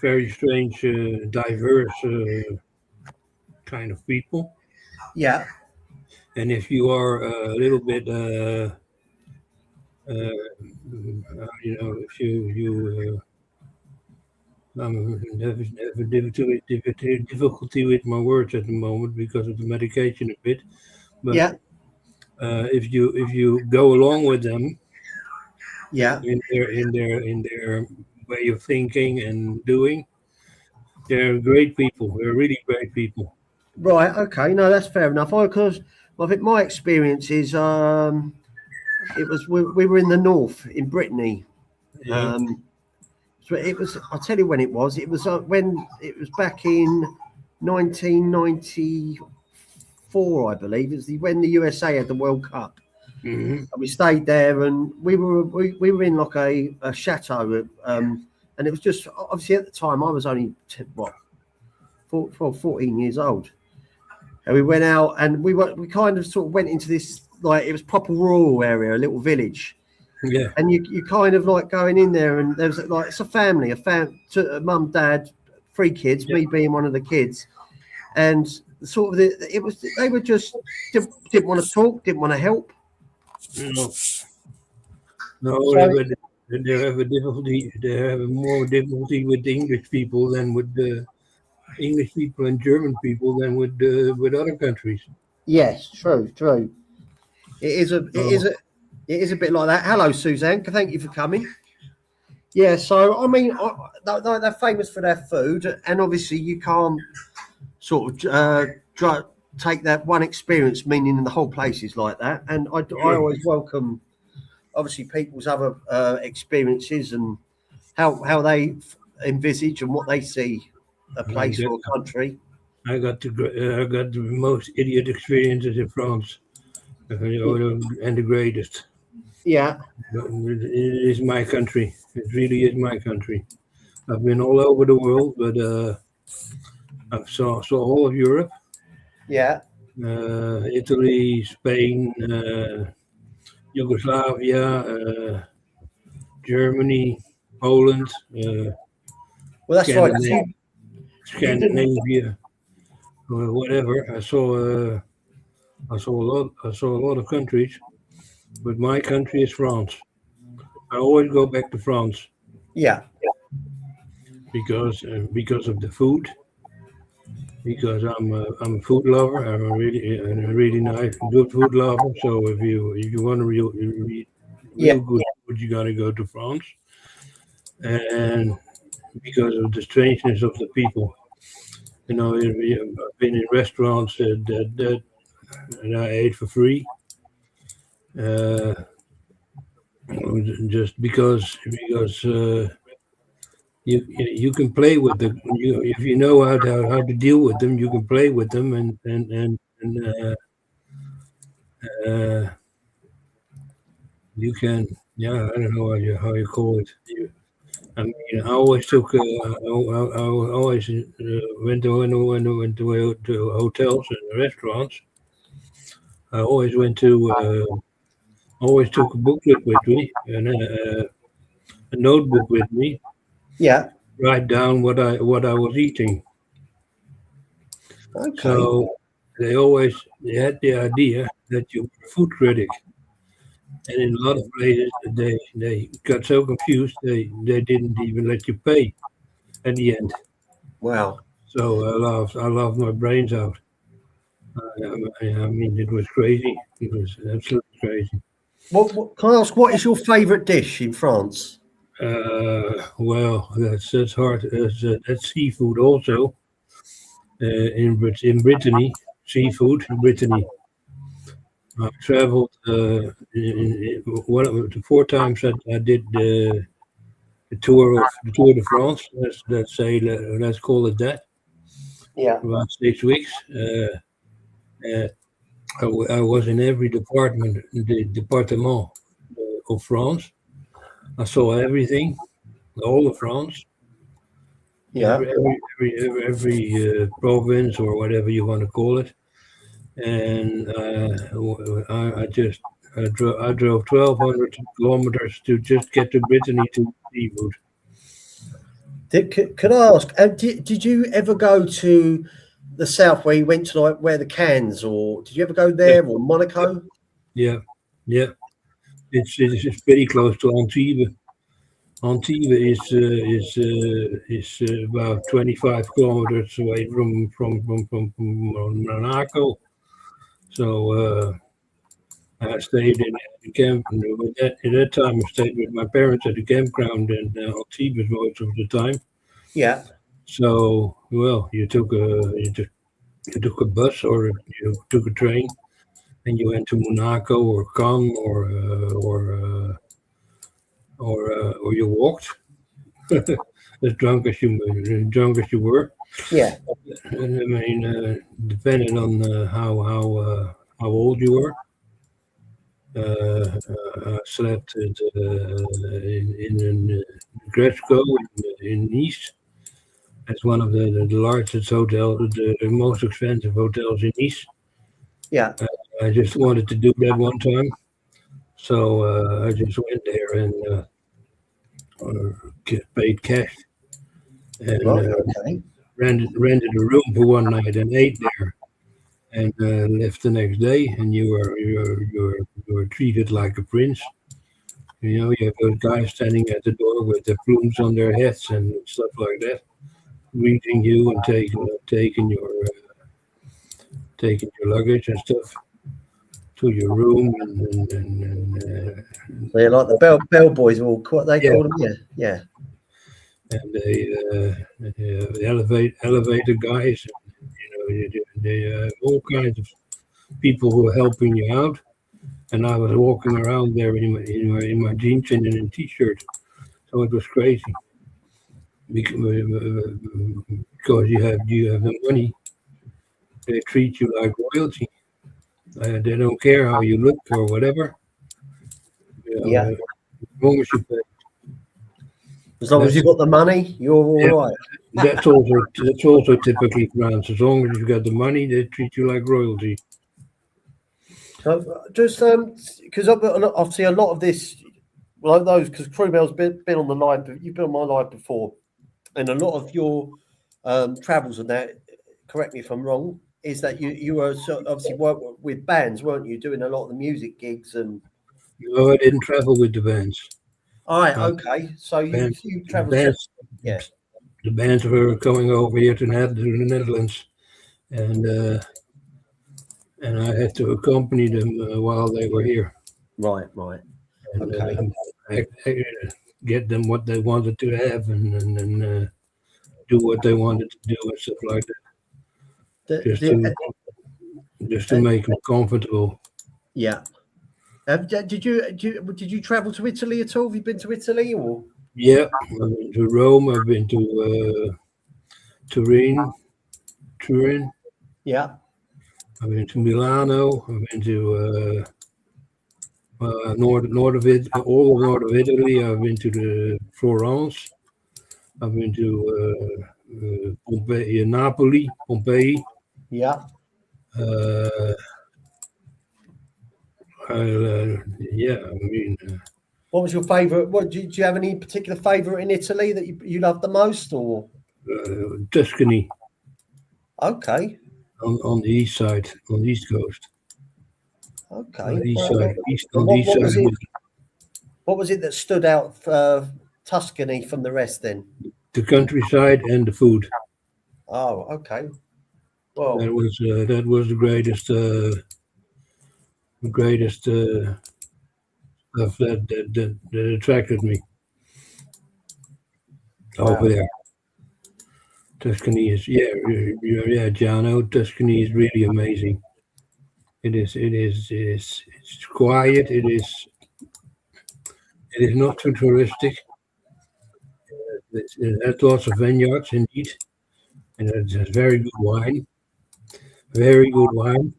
very strange, diverse kind of people. Yeah. And if you are a little bit, if you have a difficulty with my words at the moment because of the medication a bit. But yeah. If you go along with them, yeah, in their way of thinking and doing, they're great people. They're really great people. Right. Okay. No, that's fair enough. Because I think my experience is it was we were in the north in Brittany. Yeah. So it was. I'll tell you when it was. It was when it was back in 1994, I believe. It was when the USA had the World Cup. Mm-hmm. And we stayed there, and we were in like a chateau, and it was just obviously at the time I was only 14 years old, and we went out and we kind of sort of went into this like it was proper rural area, a little village. Yeah. And you kind of like going in there, and there was like it's a family, a mum, dad, 3 kids, Yeah. me being one of the kids, and sort of they were just didn't want to talk, didn't want to help. No, they have a difficulty. They have more difficulty with the English people than with the English people and German people than with other countries. Yes, true. It is a bit like that. Hello, Suzanne. Thank you for coming. Yeah, so I mean, they're famous for their food, and obviously you can't sort of take that one experience, meaning the whole place is like that. And I always welcome, obviously, people's other experiences and how they envisage and what they see a place or a country. I got the most idiot experiences in France, and the greatest. Yeah. It is my country. It really is my country. I've been all over the world, but I saw all of Europe. Yeah. Italy, Spain, Yugoslavia, Germany, Poland. Well, that's right. Scandinavia, whatever. I saw a lot of countries, but my country is France. I always go back to France. Yeah. Because of the food. Because I'm a food lover. I'm a really nice, good food lover. So if you want to real good food, you gotta go to France. And because of the strangeness of the people, I've been in restaurants that I ate for free. uh, just because you can play with them. If you know how to deal with them, you can play with them, and you can. Yeah, I don't know how you call it. I mean, I always took. I always went to hotels and restaurants. I always went to. Always took a booklet with me and a notebook with me. Yeah. Write down what I was eating. Okay. So they had the idea that you were a food critic, and in a lot of places they got so confused they didn't even let you pay at the end. Wow. So I loved my brains out. I mean, it was crazy. It was absolutely crazy. What can I ask? What is your favourite dish in France? Well, that's hard. That's seafood also. In Brittany, seafood in Brittany. I traveled one of the 4 times I did the Tour de France. Let's call it that. Yeah. About 6 weeks. Uh, I was in every the department of France. I saw everything, all of France, Yeah. every province or whatever you want to call it. And I drove 1,200 kilometers to just get to Brittany to seafood. Could I ask? Did you ever go to the south where you went to like where the cans, or did you ever go there or Monaco? Yeah, yeah. It's very close to Antibes. Antibes is about 25 kilometers away from Monaco. So I stayed in the camp. And at that time, I stayed with my parents at the campground in Antibes most of the time. Yeah. So, well, you took a bus or you took a train, and you went to Monaco or Cannes or you walked as drunk as you were. Yeah. And I mean, depending on how old you were. I slept in Gresco in Nice. That's one of the largest hotels, the most expensive hotels in Nice. Yeah. I just wanted to do that one time, so I just went there and paid cash and Right. Okay. rented a room for one night and ate there and left the next day. And you were treated like a prince. You know, you have those guys standing at the door with their plumes on their heads and stuff like that, greeting you and taking your luggage and stuff to your room and So you're like the bell boys, or what they call them? Yeah. Yeah. and the elevator guys, they all kinds of people who are helping you out. And I was walking around there in my jeans and in a t-shirt, so it was crazy because you have the money. They treat you like royalty. They don't care how you look or whatever. Yeah. As long as you pay. As long as you got the money, you're all right. That's also typically France. As long as you got the money, they treat you like royalty. So just because obviously a lot of this, well, those because Crewmel's been on the line, but you've been on my line before, and a lot of your travels and that. Correct me if I'm wrong. Is that you were obviously work with bands, weren't you? Doing a lot of the music gigs and. No, I didn't travel with the bands. All right. Okay. So you travel. Yeah. The bands were coming over here to the Netherlands, and I had to accompany them while they were here. Right. Right. And, Okay. get them what they wanted to have and do what they wanted to do and stuff like that. Just to make them comfortable. Yeah. Did you travel to Italy at all? Have you been to Italy or? Yeah, I've been to Rome. I've been to Turin. Turin. Yeah. I've been to Milano. I've been to north of it, all of north of Italy. I've been to the Florence. I've been to Pompeii, Napoli, Pompeii. Yeah. Uh, yeah, I mean, What was your favourite? What do you have any particular favourite in Italy that you love the most, or? Tuscany Okay. on the east side, on the east coast. On Okay. the east Well, side, on the what, east what side. was it? What was it that stood out Tuscany from the rest then? The countryside and the food. Oh, okay. Well, That was the greatest stuff that attracted me over there. Tuscany is yeah, Giano. Tuscany is really amazing. It's quiet. It is not too touristic. It has lots of vineyards indeed, and it has very good wine. Very good wine.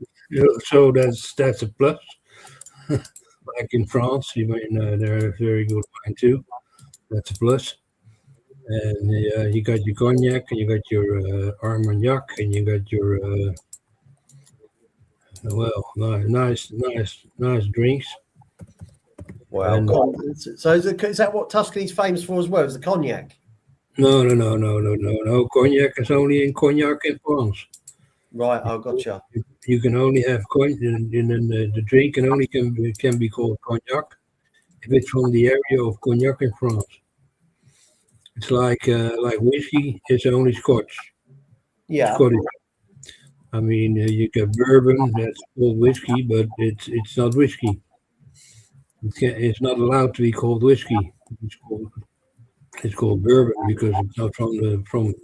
So that's a plus. Like in France, you mean there are very good wine too. That's a plus. And you got your cognac, and you got your Armagnac, and you got your nice drinks. wow. And, So is that what Tuscany's famous for as well? Is the cognac? no. Cognac is only in Cognac in France. Right. Oh, gotcha. You can only have cognac, and the drink can be called cognac if it's from the area of Cognac in France. It's like whiskey. It's only Scotch. Yeah. Scottish. I mean, you get bourbon. That's called whiskey, but it's not whiskey. It's not allowed to be called whiskey. It's called bourbon because it's not from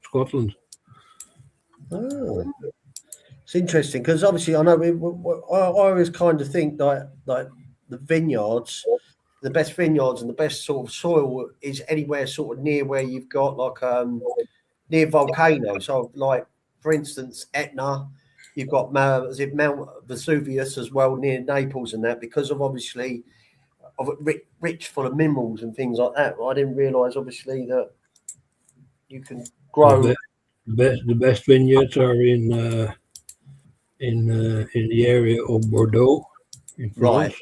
Scotland. Oh. It's interesting because obviously I know I always kind of think that like the vineyards, the best vineyards and the best sort of soil is anywhere sort of near where you've got like near volcanoes. So like for instance, Etna, you've got Mount Vesuvius as well near Naples and that because of obviously of it rich full of minerals and things like that. I didn't realise obviously that you can grow. The best vineyards are in the area of Bordeaux in France.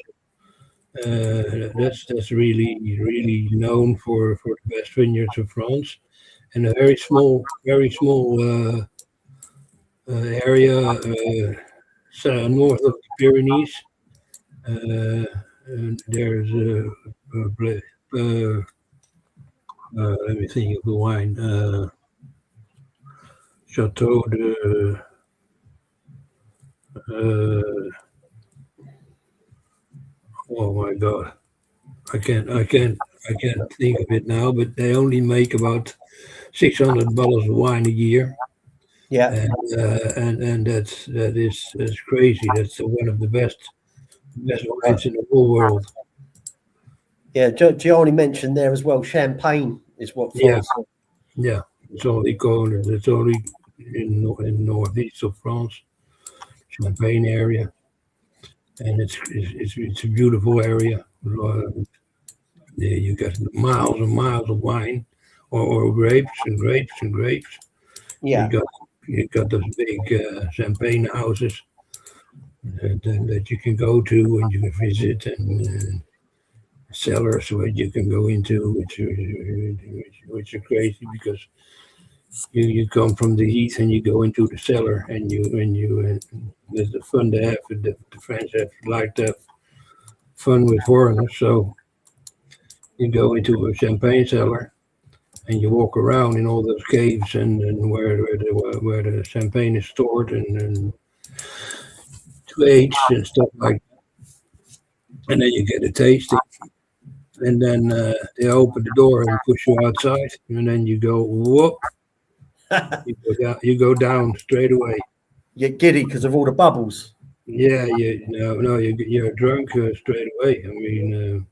Right. That's really known for the best vineyards of France, and a very small area north of the Pyrenees. And there's let me think of the wine. Chateau de oh my God, I can't think of it now. But they only make about 600 bottles of wine a year. Yeah, and that's crazy. That's one of the best wines in the whole world. Yeah, Gianni mentioned there as well. Champagne is what. France yeah. It's only in northeast of France, Champagne area, and it's a beautiful area. Yeah, you got miles and miles of wine, or grapes and grapes and grapes. Yeah, you got those big champagne houses that you can go to and you can visit, and cellars where you can go into, which are crazy because you come from the heath and you go into the cellar and there's the fun to have. The French like to have fun with foreigners, so you go into a champagne cellar and you walk around in all those caves and where the champagne is stored and to age and stuff like that. And then you get a tasting. And then they open the door and push you outside, and then you go whoop. You go down straight away. You get giddy because of all the bubbles. Yeah, no, you're drunk straight away. I mean,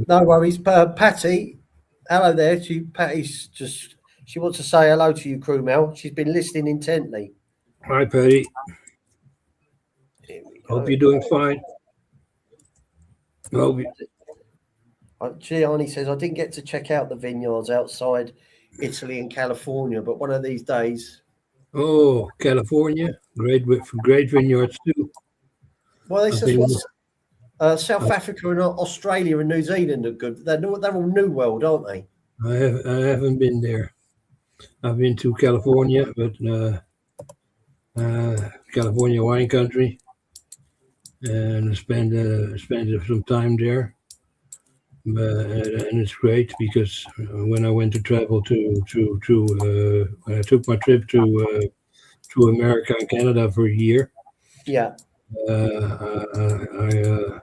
No worries. Patty, hello there. Patty's just, she wants to say hello to you, crew Mel. She's been listening intently. hi, Patty. Here we Hope go. you're doing fine. Hope you, Gianni says, I didn't get to check out the vineyards outside Italy and California, but one of these days. oh, California, great vineyards too. Well, this I've is been, what's South Africa and Australia and New Zealand are good. They're all New World, aren't they? I haven't been there. I've been to California, but California wine country, and spent some time there. And it's great because when I went to travel when I took my trip to America and Canada for a year, Yeah. I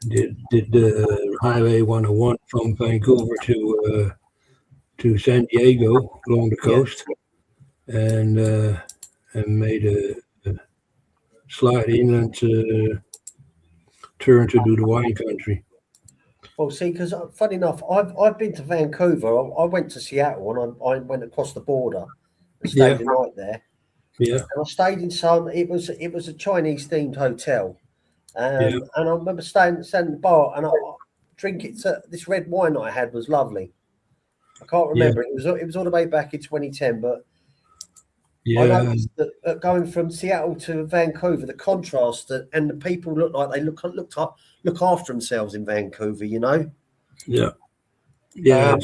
did the Highway 101 from Vancouver to San Diego along the coast, and made a slight inland turn to do the wine country. Well, see, because funny enough, I've been to Vancouver. I went to Seattle and I went across the border and stayed Yeah, the night there. yeah, And I stayed in some. It was a Chinese themed hotel, yeah, and I remember staying in the bar and I drink it. This red wine that I had was lovely. I can't yeah, remember. It was all the way back in 2010, but I yeah, noticed that going from Seattle to Vancouver, the contrast and the people look like they look after themselves in Vancouver. You know. yeah, yeah. Um,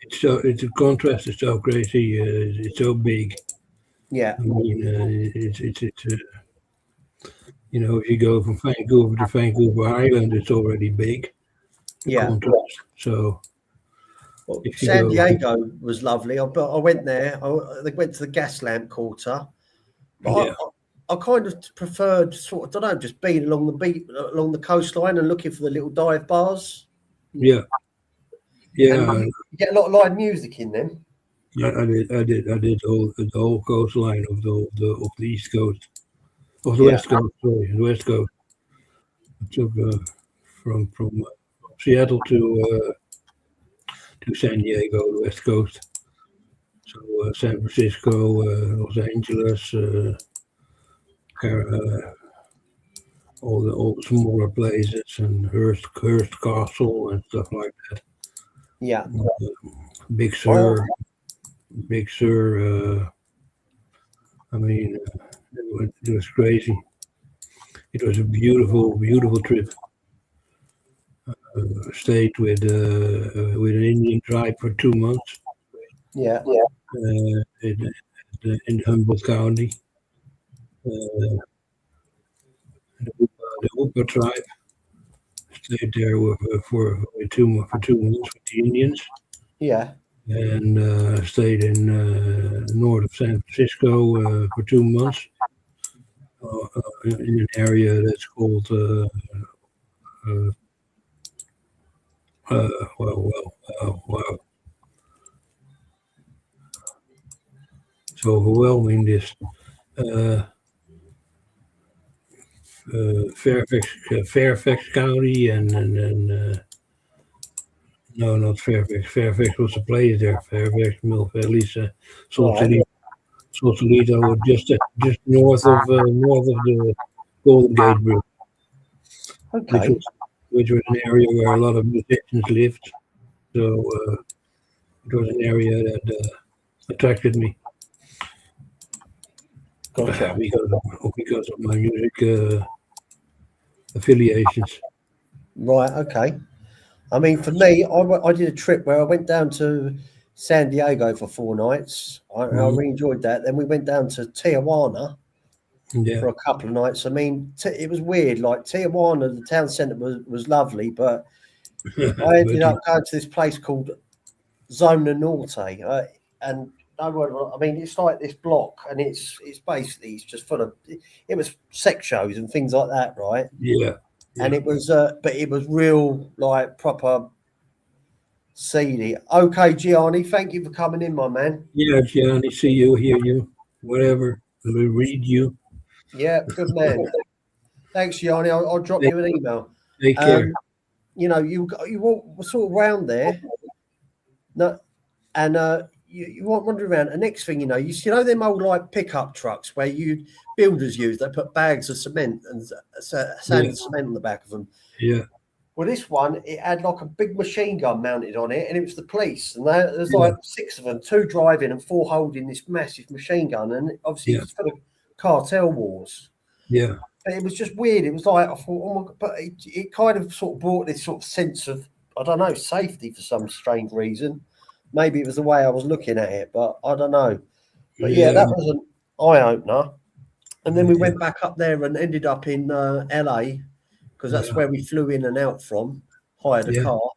It's a contrast is so crazy. It's so big. yeah. I mean, if you go from Vancouver to Vancouver Island, it's already big. The Yeah. contrast. So Well, if you San go, Diego was lovely. But I went there. They went to the Gaslamp Quarter, but yeah, I kind of preferred sort of, I don't know, just being along the beach, along the coastline and looking for the little dive bars. yeah, And yeah. you get a lot of live music in them. I did the whole coastline of the East Coast, of the Yeah, West Coast. Sorry, the West Coast. I took from Seattle to San Diego, the West Coast. So San Francisco, Los Angeles, all the smaller places, and Hearst Castle and stuff like that. yeah. Big Well, Sur, Big Sur. I mean, it was crazy. It was a beautiful trip. Stayed with an Indian tribe for 2 months yeah. in Humboldt County. Uh, the Hoopa tribe stayed there for 2 months with the Indians, Yeah. and stayed in north of San Francisco for 2 months in an area that's called uh, wow. It's overwhelming, this uh, Fairfax County, and no, not Fairfax. Fairfax was a place there. Fairfax, Milford, Right. Sausalito, Sausalito, just north of the Golden Gate Bridge, which Okay. was which was an area where a lot of musicians lived. So it was an area that attracted me Gotcha. because of my music affiliations. Right. Okay. I mean, for me, I did a trip where I went down to San Diego for 4 nights. I Mhm. really enjoyed that. Then we went down to Tijuana Yeah, for a couple of nights. I mean, it was weird. Like Tijuana, the town centre was lovely, but I but ended up going to this place called Zona Norte, and I mean, it's like this block, and it's basically it's just full of it was sex shows and things like that, right? yeah, And yeah, but it was real like proper seedy. Okay, Gianni, thank you for coming in, my man. yeah, Gianni. See you, hear you, whatever. read you. Yeah, good man. Thanks, Yanni. I'll drop you an email. Take care. You know, you walk sort of round there, no, and you walk wandering around. And next thing you know them old like pickup trucks where builders use. They put bags of cement and sand and cement on the back of them. Yeah. Well, this one, it had like a big machine gun mounted on it, and it was the police. And there's like 6 of them, 2 driving and 4 holding this massive machine gun. And obviously, it's for the cartel wars. Yeah. But it was just weird. It was like, I thought, oh my God, but it kind of sort of brought this sort of sense of, I don't know, safety for some strange reason. Maybe it was the way I was looking at it, but I don't know. But yeah, that was an eye opener. And then we went back up there and ended up in LA, because that's where we flew in and out from, hired a car.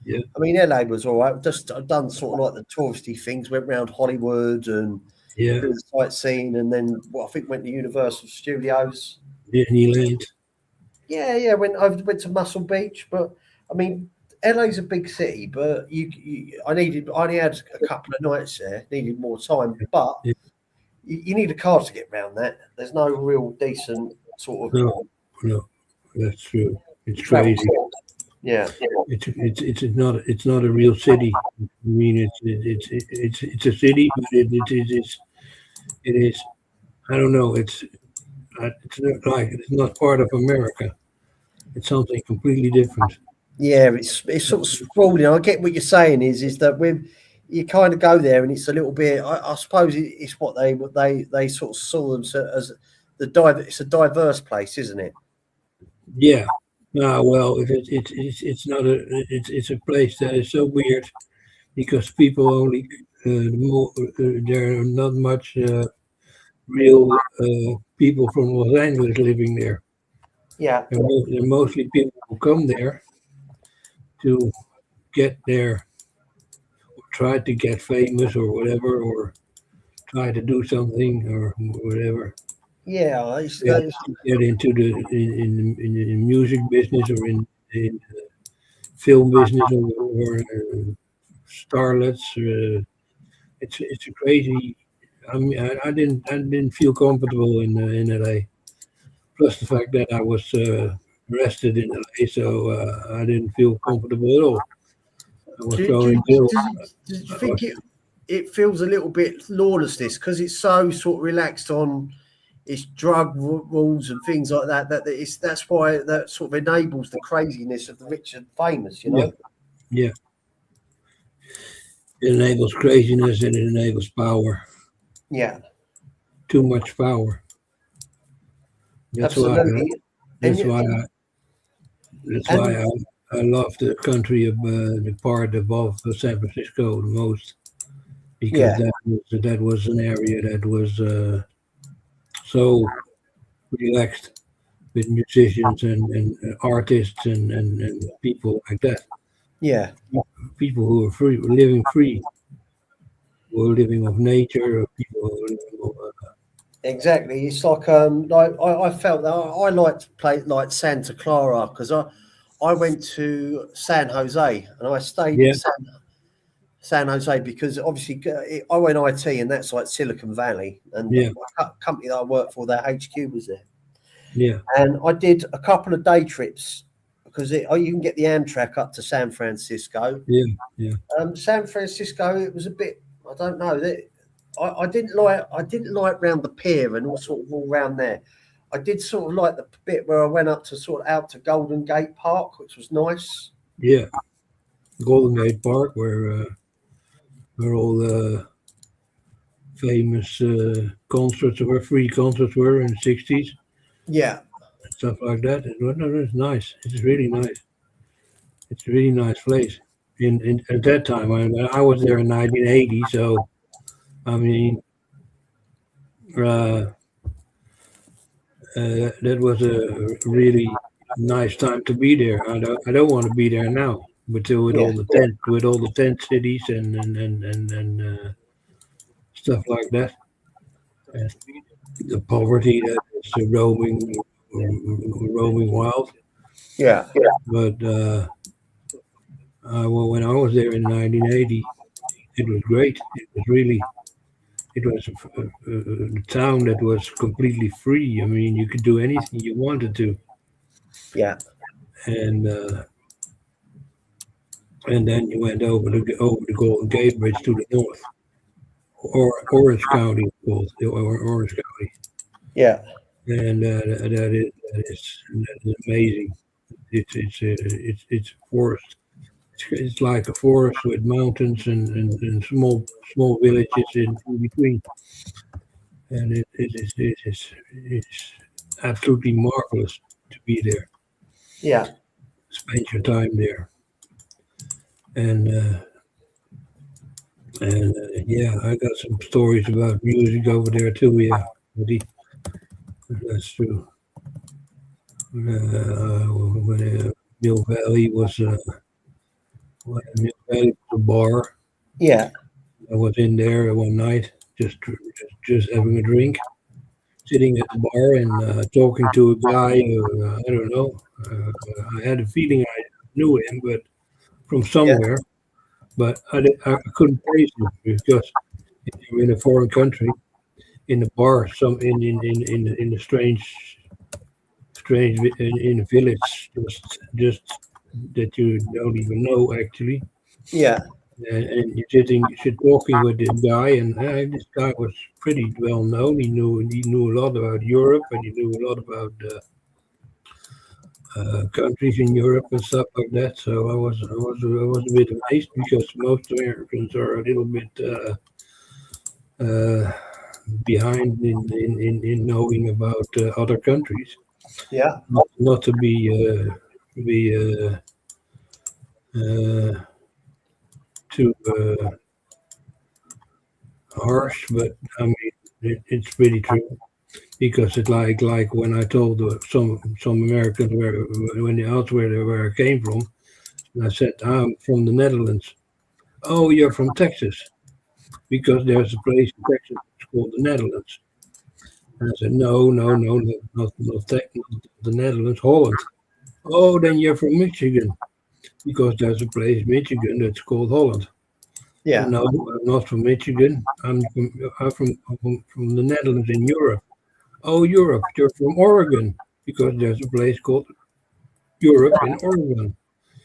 Yeah. I mean, LA was all right. Just I've done sort of like the touristy things, went around Hollywood and did the sightseeing, and then I think went to Universal Studios. Disneyland. Yeah, went to Muscle Beach, but I mean, LA's a big city, but I only had a couple of nights there, needed more time, but you need a car to get around that. There's no real decent sort of no, that's true. It's crazy. Yeah, it's not a real city. I mean, it's a city, but it is. I don't know. It's not part of America. It's something completely different. Yeah, it's sort of sprawling. I get what you're saying is that you kind of go there and it's a little bit. I suppose it's what they sort of saw them as it's a diverse place, isn't it? Yeah. Well, it's not it's a place that is so weird because people only there are not much real people from Los Angeles living there. Yeah, they're mostly people who come there to get there, or try to get famous or whatever, or try to do something or whatever. Yeah, get into in the music business or in film business or starlets. It's a crazy. I mean, I didn't feel comfortable in LA. Plus the fact that I was arrested in LA, so I didn't feel comfortable at all. I was throwing bills. Do you think it feels a little bit lawlessness because it's so sort of relaxed on its drug rules and things like that? That's why that sort of enables the craziness of the rich and famous, you know? Yeah. It enables craziness and it enables power. Yeah. Too much power. That's Absolutely. why I love the country of the part above San Francisco the most, because that was an area that was so relaxed with musicians and artists and people like that. Yeah. People who are free, living free, who are living off nature, or people who are living off. Exactly. It's like I felt that I liked Santa Clara because I went to San Jose and I stayed in San Jose because obviously I went IT and that's like Silicon Valley, and the company that I worked for, their HQ was there. Yeah. And I did a couple of day trips because you can get the Amtrak up to San Francisco. Yeah. San Francisco, it was a bit, I don't know, I didn't like round the pier and all around there. I did sort of like the bit where I went up to sort of out to Golden Gate Park, which was nice. Yeah, Golden Gate Park, where all the famous free concerts were in the 60s. Yeah. And stuff like that. It's nice. It's really nice. It's a really nice place. At that time, I was there in 1980, so I mean, that was a really nice time to be there. I don't want to be there now, with all the tent cities and stuff like that, and the poverty that is roaming wild. Yeah. But when I was there in 1980, it was great. It was really it was a town that was completely free. I mean, you could do anything you wanted to, Yeah. and uh, and then you went over the Golden Gate Bridge to the north, or Orange County, it's called, or Orange County, Yeah. and that is amazing. It's a forest. It's like a forest with mountains and small villages in between, and it's absolutely marvelous to be there. Yeah. Spend your time there, and yeah, I got some stories about music over there too. Yeah, buddy, that's true. When Mill Valley was Mill Valley was a bar. Yeah. I was in there one night, just having a drink, sitting at the bar and talking to a guy. I don't know. I had a feeling I knew him, but from Yeah. somewhere. But I couldn't praise him because you're in a foreign country, in a bar, in a strange in a village, just that you don't even know actually. Yeah. And you're talking with this guy, and this guy was pretty well known. He knew a lot about Europe, and he knew a lot about countries in Europe and stuff like that. So I was a bit amazed because most Americans are a little bit uh, behind in knowing about other countries. Yeah. Not to be uh, too harsh, but I mean it's really true because it's like when I told some Americans when they asked where I came from, and I said I'm from the Netherlands. Oh, you're from Texas because there's a place in Texas called the Netherlands. And I said no, not the Netherlands, Holland. Oh, then you're from Michigan because there's a place in Michigan that's called Holland. Yeah. No, I'm not from Michigan. I'm from the Netherlands in Europe. Oh, Europe, you're from Oregon because there's a place called Europe in Oregon.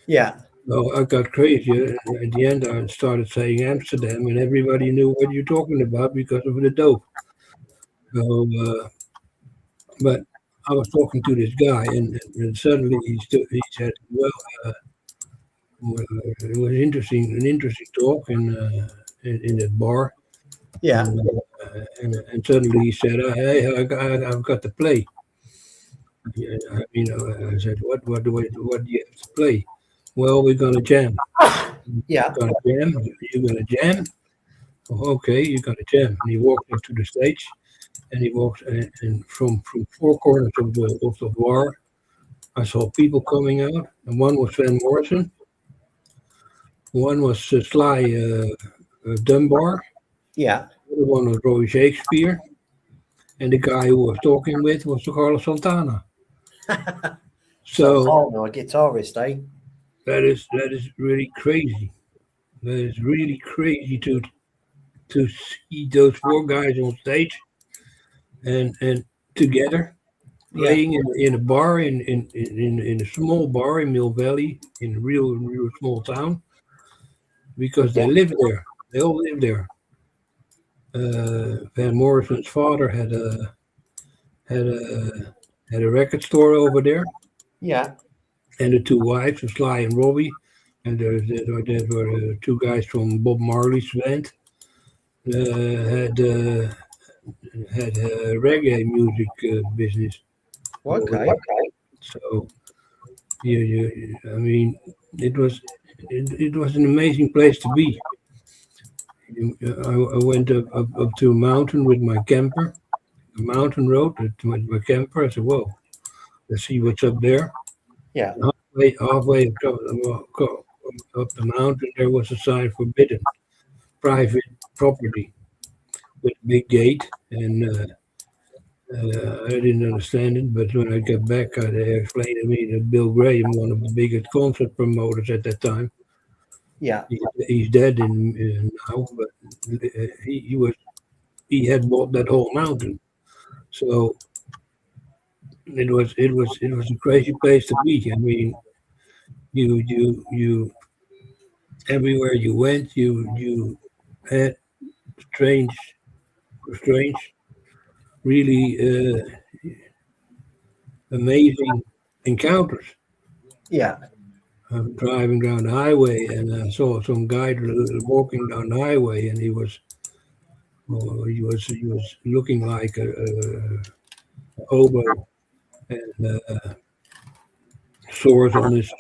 Yeah. So I got crazy. At the end, I started saying Amsterdam, and everybody knew what you're talking about because of the dope. So, but I was talking to this guy, and suddenly he said, "Well, it was an interesting talk in that bar." Yeah. And suddenly he said, "Hey, I've got to play." Yeah, I said, what do you have to play? Well, we're gonna jam. Yeah. Gonna jam. You're gonna jam. Oh, okay, you're gonna jam. And he walked up to the stage, and he walked, and from four corners of the bar, I saw people coming out, and one was Van Morrison, one was Sly Dunbar, Yeah. the other one was Roy Shakespeare, and the guy who was talking with was Carlos Santana. So Santana, a guitarist, eh? that is really crazy. That is really crazy to see those four guys on stage and together Yeah. playing in a bar in a small bar in Mill Valley in a real small town because they Yeah. live there. They all live there. Van Morrison's father had a had a record store over there, Yeah. and the two wives, Sly and Robbie, and there were two guys from Bob Marley's band. Had reggae music business over Okay. there. So I mean, it was it was an amazing place to be. I went up to a mountain with my camper, a mountain road with my camper. I said, "Whoa, let's see what's up there." Yeah. Halfway up the mountain, there was a sign forbidden, private property with a big gate, and I didn't understand it. But when I got back, they explained to me that Bill Graham, one of the biggest concert promoters at that time, Yeah. he's dead in now, but he was he had bought that whole mountain. So it was a crazy place to be. I mean, you everywhere you went, you had strange, strange, really amazing encounters. Yeah. I'm driving down the highway and I saw some guy walking down the highway, and he was looking like a hobo, and sores on his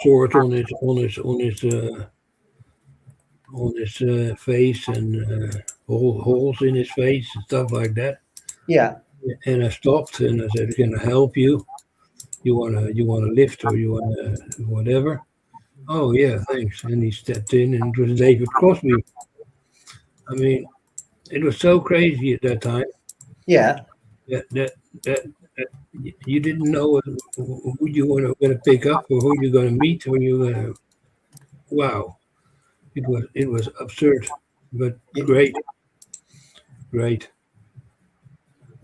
face, and holes in his face and stuff like that. Yeah. And I stopped and I said, "Can I help you? You wanna lift, or you wanna whatever?" "Oh yeah, thanks." And he stepped in, and it was David Crosby. I mean, it was so crazy at that time Yeah. that you didn't know who you were going to pick up, or who you're going to meet, or you're going to. Wow, it was absurd, but Yeah. great.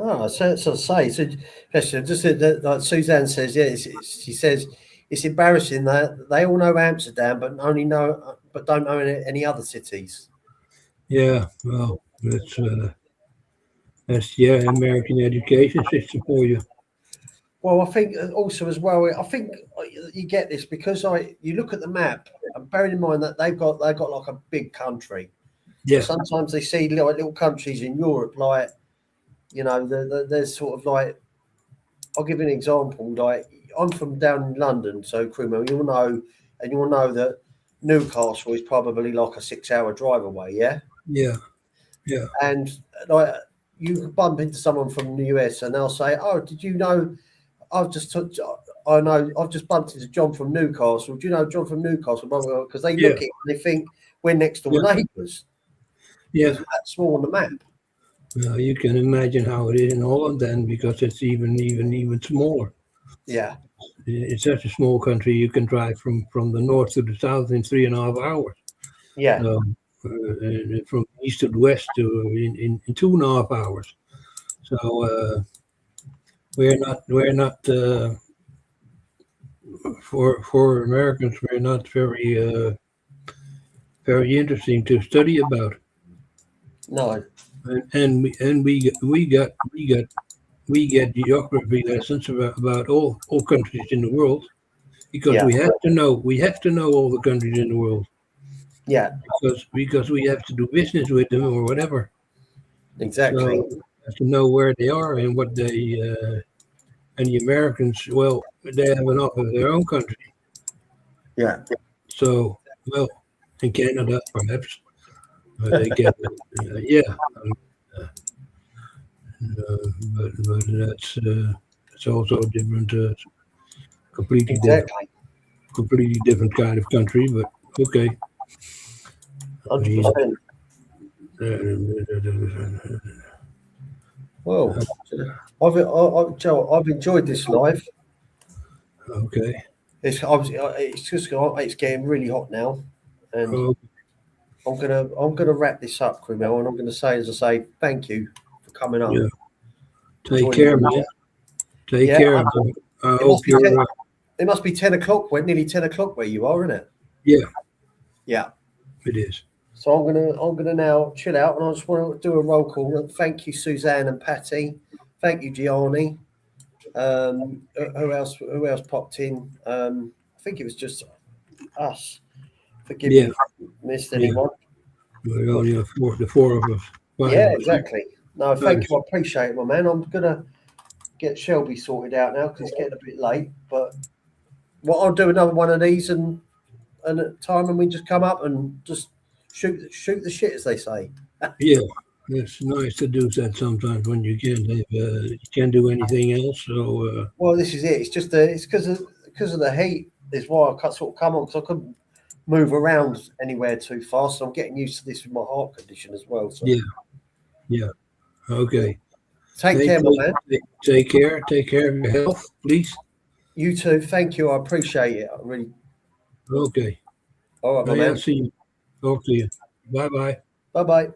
Oh, so say, so just like Suzanne says, yeah, she says it's embarrassing that they all know Amsterdam, but don't know any other cities. Yeah, well, that's American education system for you. Well, I think also as well, I think you get this because you look at the map and bearing in mind that they've got like a big country. So Yeah, sometimes they see little countries in Europe, like there's sort of like, I'll give you an example. Like I'm from down in London, so Crimo, you'll know that Newcastle is probably like a 6-hour drive away. Yeah, yeah, yeah, and like you bump into someone from the US and they'll say, "Oh, did you know? I've just took, I know I've just bumped into John from Newcastle. Do you know John from Newcastle?" Because they look yeah, at it and they think we're next door yeah, neighbours yeah. because we're that small on the map. Well, you can imagine how it is in Holland then, because it's even smaller. Yeah, It's such a small country. You can drive from the north to the south in 3.5 hours. yeah, So, and from east to west in 2.5 hours. So we're not for Americans, we're not very interesting to study about. no, And we get geography lessons about all countries in the world, because yeah, we have to know all the countries in the world, yeah, because we have to do business with them or whatever. exactly. So we have to know where they are and what they and the Americans, well, they have enough of their own country. Yeah, So, well, in Canada perhaps they get yeah, uh, but that's also a different, completely different, exactly. completely different kind of country. But okay, I mean, 100%. uh, Well, Joe, I've enjoyed this live. okay, It's getting really hot now, and oh, I'm gonna wrap this up, Cromwell, and I'm gonna say, as I say, thank you for coming yeah. on, Take joining care, me. man. Take Yeah, care. I it must hope be you're. it must be 10 o'clock. We're nearly 10 o'clock where you are, isn't it? Yeah, Yeah. it is. So I'm gonna now chill out, and I just want to do a roll call. Thank you, Suzanne and Patty. Thank you, Gianni. Who else popped in? I think it was just us. Forgive me Yeah, if I missed yeah. anyone. We're only the four of us, five Yeah, of us. exactly. No, thank Nice. you. I appreciate it, my man. I'm gonna get Shelby sorted out now because it's getting a bit late. But what I'll do another one of these and at time and we just come up and just shoot the shit, as they say. Yeah, it's nice to do that sometimes when you can't do anything else. So Well, this is it. It's just it's because of the heat is why I sort of come on because I couldn't move around anywhere too fast. So I'm getting used to this with my heart condition as well. So yeah, okay. take Hey, care, my man. take care. Take care of your health, please. You too. Thank you. I appreciate it. I really. Okay. All right, my Hey, I'll man. see you. Talk to you. Bye bye. Bye bye.